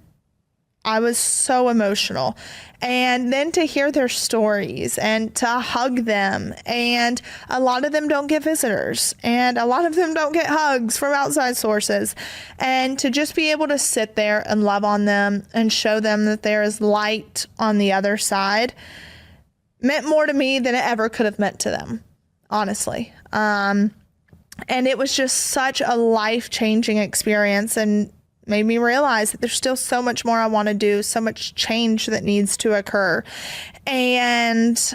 I was so emotional. And then to hear their stories and to hug them. And a lot of them don't get visitors. And a lot of them don't get hugs from outside sources. And to just be able to sit there and love on them and show them that there is light on the other side meant more to me than it ever could have meant to them, honestly. And it was just such a life-changing experience and made me realize that there's still so much more I want to do, so much change that needs to occur. And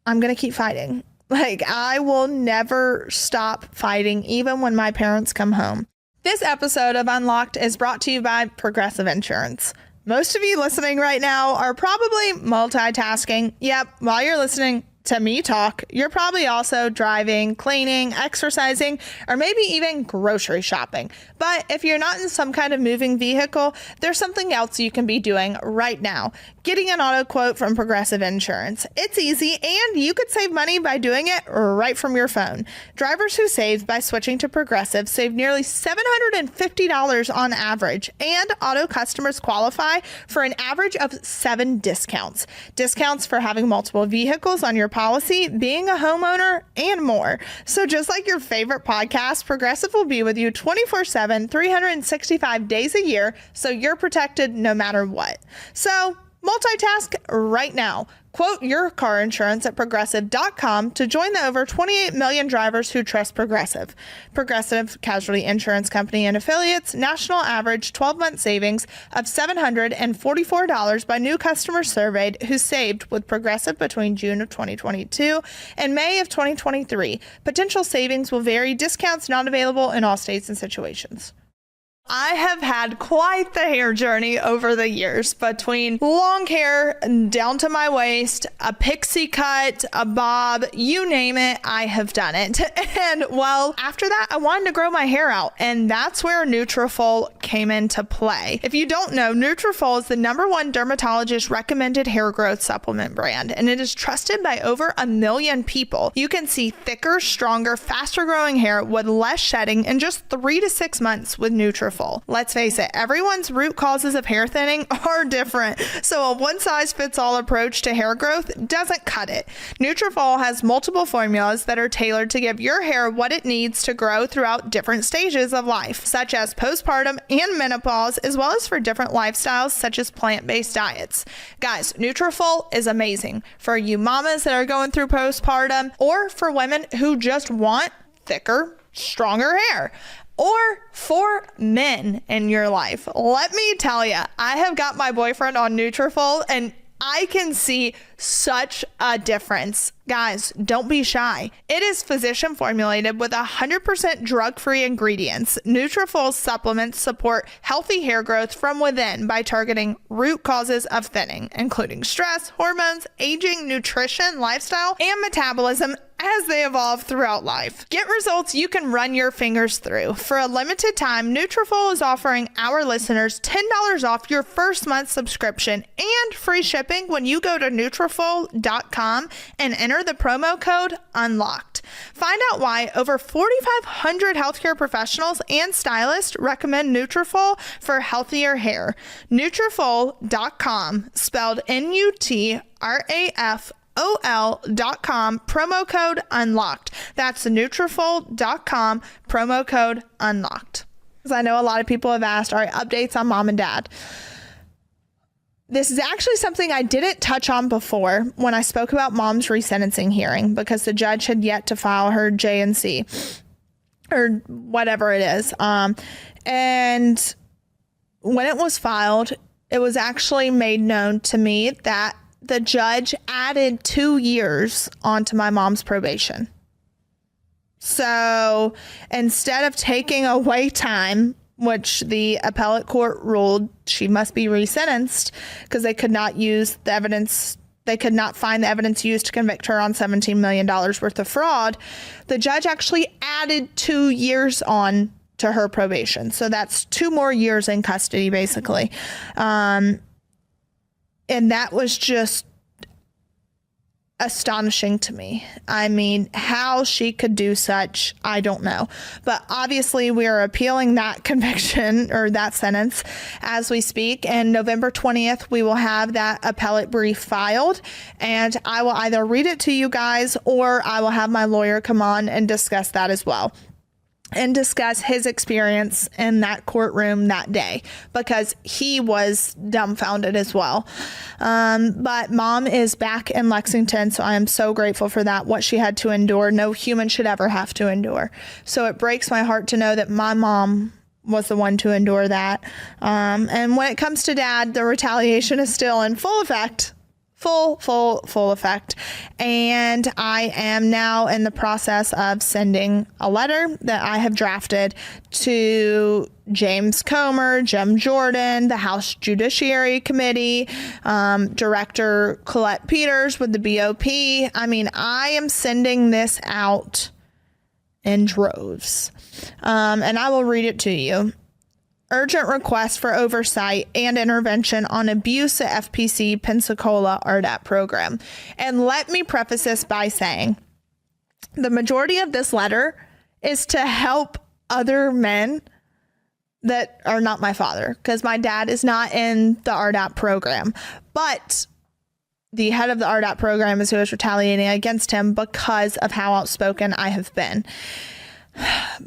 I'm going to keep fighting. Like, I will never stop fighting, even when my parents come home. This episode of Unlocked is brought to you by Progressive Insurance. Most of you listening right now are probably multitasking. Yep, while you're listening to me talk, you're probably also driving, cleaning, exercising, or maybe even grocery shopping. But if you're not in some kind of moving vehicle, there's something else you can be doing right now. Getting an auto quote from Progressive Insurance. It's easy, and you could save money by doing it right from your phone. Drivers who saved by switching to Progressive save nearly $750 on average, and auto customers qualify for an average of 7 discounts. Discounts for having multiple vehicles on your policy, being a homeowner, and more. So just like your favorite podcast, Progressive will be with you 24/7, 365 days a year, so you're protected no matter what. So Multitask right now. Quote your car insurance at progressive.com to join the over 28 million drivers who trust Progressive. Progressive Casualty Insurance Company and affiliates, national average 12-month savings of $744 by new customers surveyed who saved with Progressive between June of 2022 and May of 2023. Potential savings will vary. Discounts not available in all states and situations. I have had quite the hair journey over the years, between long hair down to my waist, a pixie cut, a bob, you name it, I have done it. And well, after that, I wanted to grow my hair out, and that's where Nutrafol came into play. If you don't know, Nutrafol is the #1 dermatologist recommended hair growth supplement brand, and it is trusted by over 1 million people. You can see thicker, stronger, faster growing hair with less shedding in just 3 to 6 months with Nutrafol. Let's face it, everyone's root causes of hair thinning are different, so a one-size-fits-all approach to hair growth doesn't cut it. Nutrafol has multiple formulas that are tailored to give your hair what it needs to grow throughout different stages of life, such as postpartum and menopause, as well as for different lifestyles such as plant-based diets. Guys, Nutrafol is amazing for you mamas that are going through postpartum, or for women who just want thicker, stronger hair, or for men in your life. Let me tell you, I have got my boyfriend on Nutrafol, and I can see such a difference. Guys, don't be shy. It is physician formulated with 100% drug-free ingredients. Nutrafol supplements support healthy hair growth from within by targeting root causes of thinning, including stress, hormones, aging, nutrition, lifestyle, and metabolism as they evolve throughout life. Get results you can run your fingers through. For a limited time, Nutrafol is offering our listeners $10 off your first month subscription and free shipping when you go to Nutrafol.com and enter the promo code UNLOCKED. Find out why over 4,500 healthcare professionals and stylists recommend Nutrafol for healthier hair. Nutrafol.com, spelled Nutrafol.com, promo code UNLOCKED. That's Nutrafol.com, promo code UNLOCKED. Because I know a lot of people have asked, all right, updates on mom and dad. This is actually something I didn't touch on before when I spoke about mom's resentencing hearing, because the judge had yet to file her J&C or whatever it is. And when it was filed, it was actually made known to me that the judge added 2 years onto my mom's probation. So instead of taking away time, which the appellate court ruled she must be resentenced because they could not use the evidence, they could not find the evidence used to convict her on $17 million worth of fraud, the judge actually added 2 years on to her probation. So that's 2 more years in custody, basically. And that was just astonishing to me. I mean, how she could do such, I don't know. But obviously we are appealing that conviction or that sentence as we speak. And November 20th, we will have that appellate brief filed, and I will either read it to you guys or I will have my lawyer come on and discuss that as well, and discuss his experience in that courtroom that day, because he was dumbfounded as well. But mom is back in Lexington, so I am so grateful for that. What she had to endure, no human should ever have to endure. So it breaks my heart to know that my mom was the one to endure that. And when it comes to dad, the retaliation is still in full effect. Full effect. And I am now in the process of sending a letter that I have drafted to James Comer, Jim Jordan, the House Judiciary Committee, Director Colette Peters with the BOP. I mean, I am sending this out in droves. And I will read it to you. Urgent request for oversight and intervention on abuse at FPC Pensacola RDAP program. And let me preface this by saying the majority of this letter is to help other men that are not my father, because my dad is not in the RDAP program. But the head of the RDAP program is who is retaliating against him because of how outspoken I have been.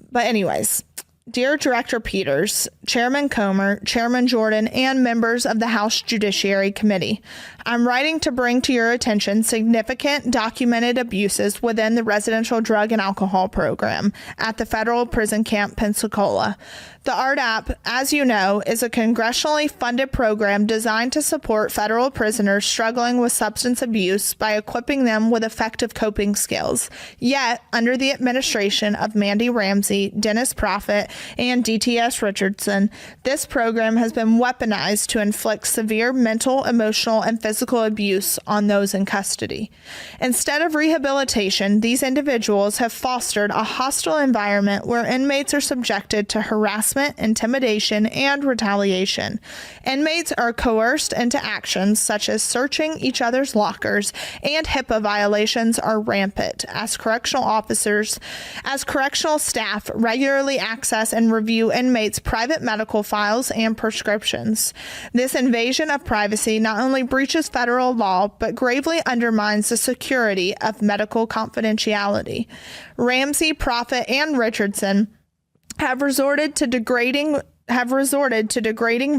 But anyways, Dear Director Peters, Chairman Comer, Chairman Jordan, and members of the House Judiciary Committee, I'm writing to bring to your attention significant documented abuses within the residential drug and alcohol program at the federal prison camp Pensacola. The RDAP, as you know, is a congressionally funded program designed to support federal prisoners struggling with substance abuse by equipping them with effective coping skills. Yet, under the administration of Mandy Ramsey, Dennis Proffitt, and DTS Richardson, this program has been weaponized to inflict severe mental, emotional, and physical abuse on those in custody. Instead of rehabilitation, these individuals have fostered a hostile environment where inmates are subjected to harassment, intimidation, and retaliation. Inmates are coerced into actions such as searching each other's lockers, and HIPAA violations are rampant as correctional staff regularly access and review inmates' private medical files and prescriptions. This invasion of privacy not only breaches federal law, but gravely undermines the security of medical confidentiality. Ramsey, Proffitt, and Richardson have resorted to degrading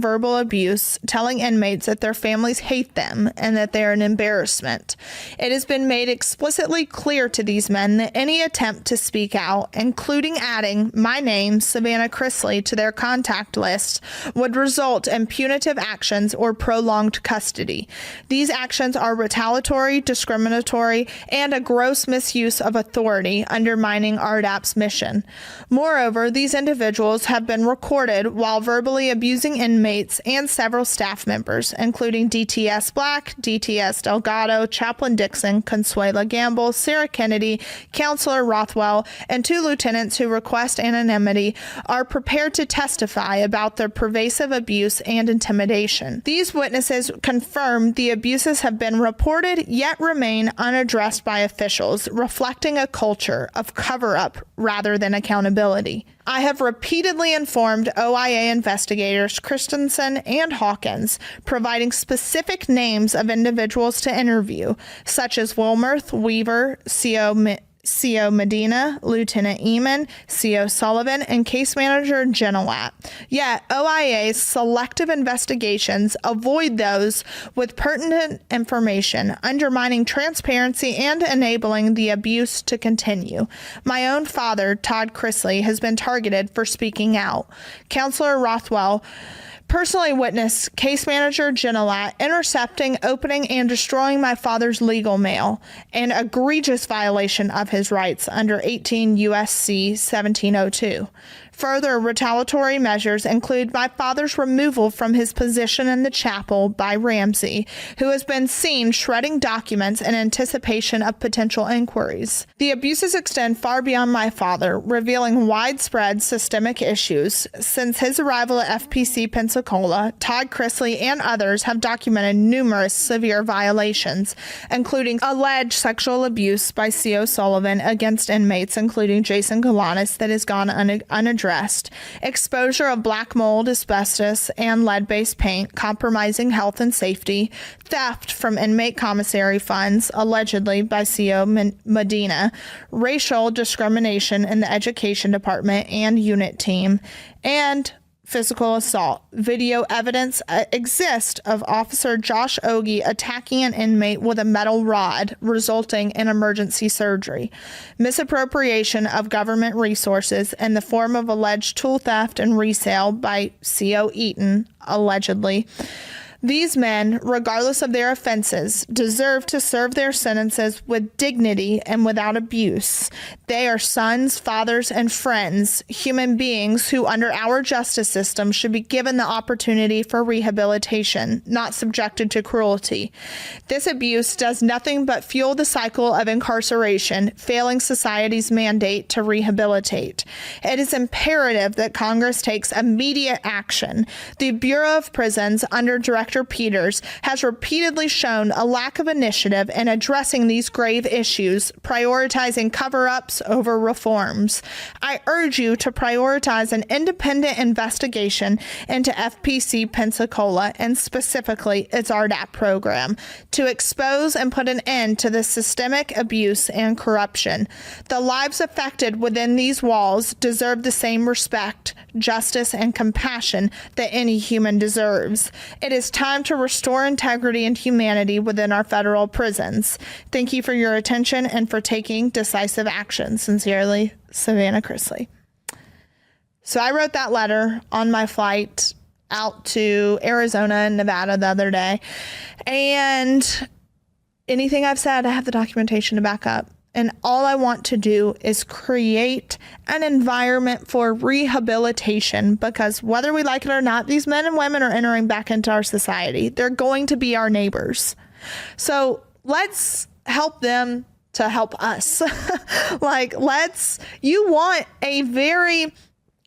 verbal abuse, telling inmates that their families hate them and that they are an embarrassment. It has been made explicitly clear to these men that any attempt to speak out, including adding my name, Savannah Chrisley, to their contact list, would result in punitive actions or prolonged custody. These actions are retaliatory, discriminatory, and a gross misuse of authority, undermining RDAP's mission. Moreover, these individuals have been recorded while verbally abusing inmates and several staff members, including DTS Black, DTS Delgado, Chaplain Dixon, Consuela Gamble, Sarah Kennedy, Counselor Rothwell, and 2 lieutenants who request anonymity are prepared to testify about their pervasive abuse and intimidation. These witnesses confirm the abuses have been reported yet remain unaddressed by officials, reflecting a culture of cover-up rather than accountability. I have repeatedly informed OIA investigators Christensen and Hawkins, providing specific names of individuals to interview, such as Wilmerth, Weaver, CO Medina, Lieutenant Eamon, CO Sullivan, and Case Manager Genolat. Yet, OIA's selective investigations avoid those with pertinent information, undermining transparency and enabling the abuse to continue. My own father, Todd Chrisley, has been targeted for speaking out. Counselor Rothwell personally witnessed Case Manager Genolat intercepting, opening, and destroying my father's legal mail, an egregious violation of his rights under 18 U.S.C. 1702. Further retaliatory measures include my father's removal from his position in the chapel by Ramsey, who has been seen shredding documents in anticipation of potential inquiries. The abuses extend far beyond my father, revealing widespread systemic issues. Since his arrival at FPC Pensacola, Todd Chrisley and others have documented numerous severe violations, including alleged sexual abuse by CO Sullivan against inmates, including Jason Galanis, that has gone unaddressed. Exposure of black mold, asbestos, and lead-based paint, compromising health and safety, theft from inmate commissary funds, allegedly by CO Medina, racial discrimination in the education department and unit team, and physical assault. Video evidence exists of Officer Josh Ogie attacking an inmate with a metal rod, resulting in emergency surgery. Misappropriation of government resources in the form of alleged tool theft and resale by CO Eaton, allegedly. These men, regardless of their offenses, deserve to serve their sentences with dignity and without abuse. They are sons, fathers, and friends, human beings who, under our justice system, should be given the opportunity for rehabilitation, not subjected to cruelty. This abuse does nothing but fuel the cycle of incarceration, failing society's mandate to rehabilitate. It is imperative that Congress takes immediate action. The Bureau of Prisons, under Director Director Peters has repeatedly shown a lack of initiative in addressing these grave issues, prioritizing cover-ups over reforms. I urge you to prioritize an independent investigation into FPC Pensacola and specifically its RDAP program to expose and put an end to the systemic abuse and corruption. The lives affected within these walls deserve the same respect, justice, and compassion that any human deserves. It is time to restore integrity and humanity within our federal prisons. Thank you for your attention and for taking decisive action. Sincerely, Savannah Chrisley. So I wrote that letter on my flight out to Arizona and Nevada the other day. And anything I've said, I have the documentation to back up. And all I want to do is create an environment for rehabilitation, because whether we like it or not, these men and women are entering back into our society. They're going to be our neighbors. So let's help them to help us. You want a very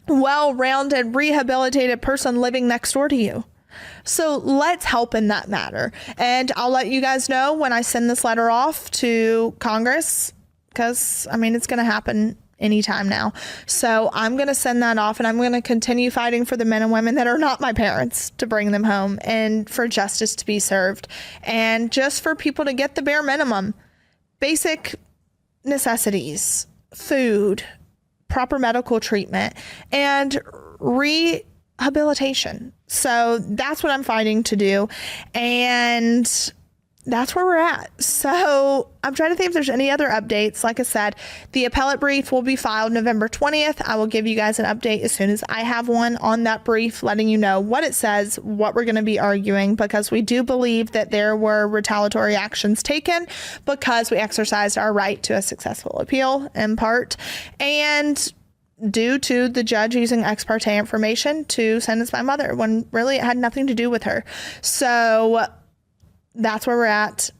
well-rounded, rehabilitated person living next door to you. So let's help in that matter. And I'll let you guys know when I send this letter off to Congress, because, it's going to happen anytime now. So I'm going to send that off, and I'm going to continue fighting for the men and women that are not my parents to bring them home, and for justice to be served, and just for people to get the bare minimum, basic necessities, food, proper medical treatment, and rehabilitation. So that's what I'm fighting to do. And that's where we're at. So I'm trying to think if there's any other updates. Like I said, the appellate brief will be filed November 20th. I will give you guys an update as soon as I have one on that brief, letting you know what it says, what we're going to be arguing, because we do believe that there were retaliatory actions taken because we exercised our right to a successful appeal in part, and due to the judge using ex parte information to sentence my mother when really it had nothing to do with her. So that's where we're at.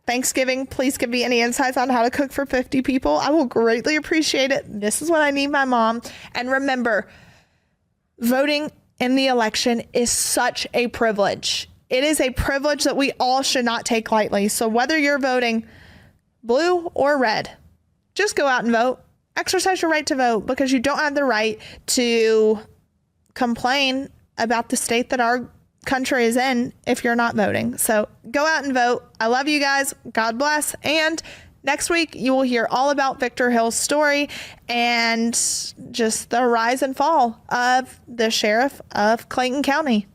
Thanksgiving, please give me any insights on how to cook for 50 people. I will greatly appreciate it. This is what I need my mom. And remember, voting in the election is such a privilege. It is a privilege that we all should not take lightly. So whether you're voting blue or red, just go out and vote. Exercise your right to vote, because you don't have the right to complain about the state that our country is in if you're not voting. So go out and vote. I love you guys. God bless. And next week you will hear all about Victor Hill's story and just the rise and fall of the sheriff of Clayton County.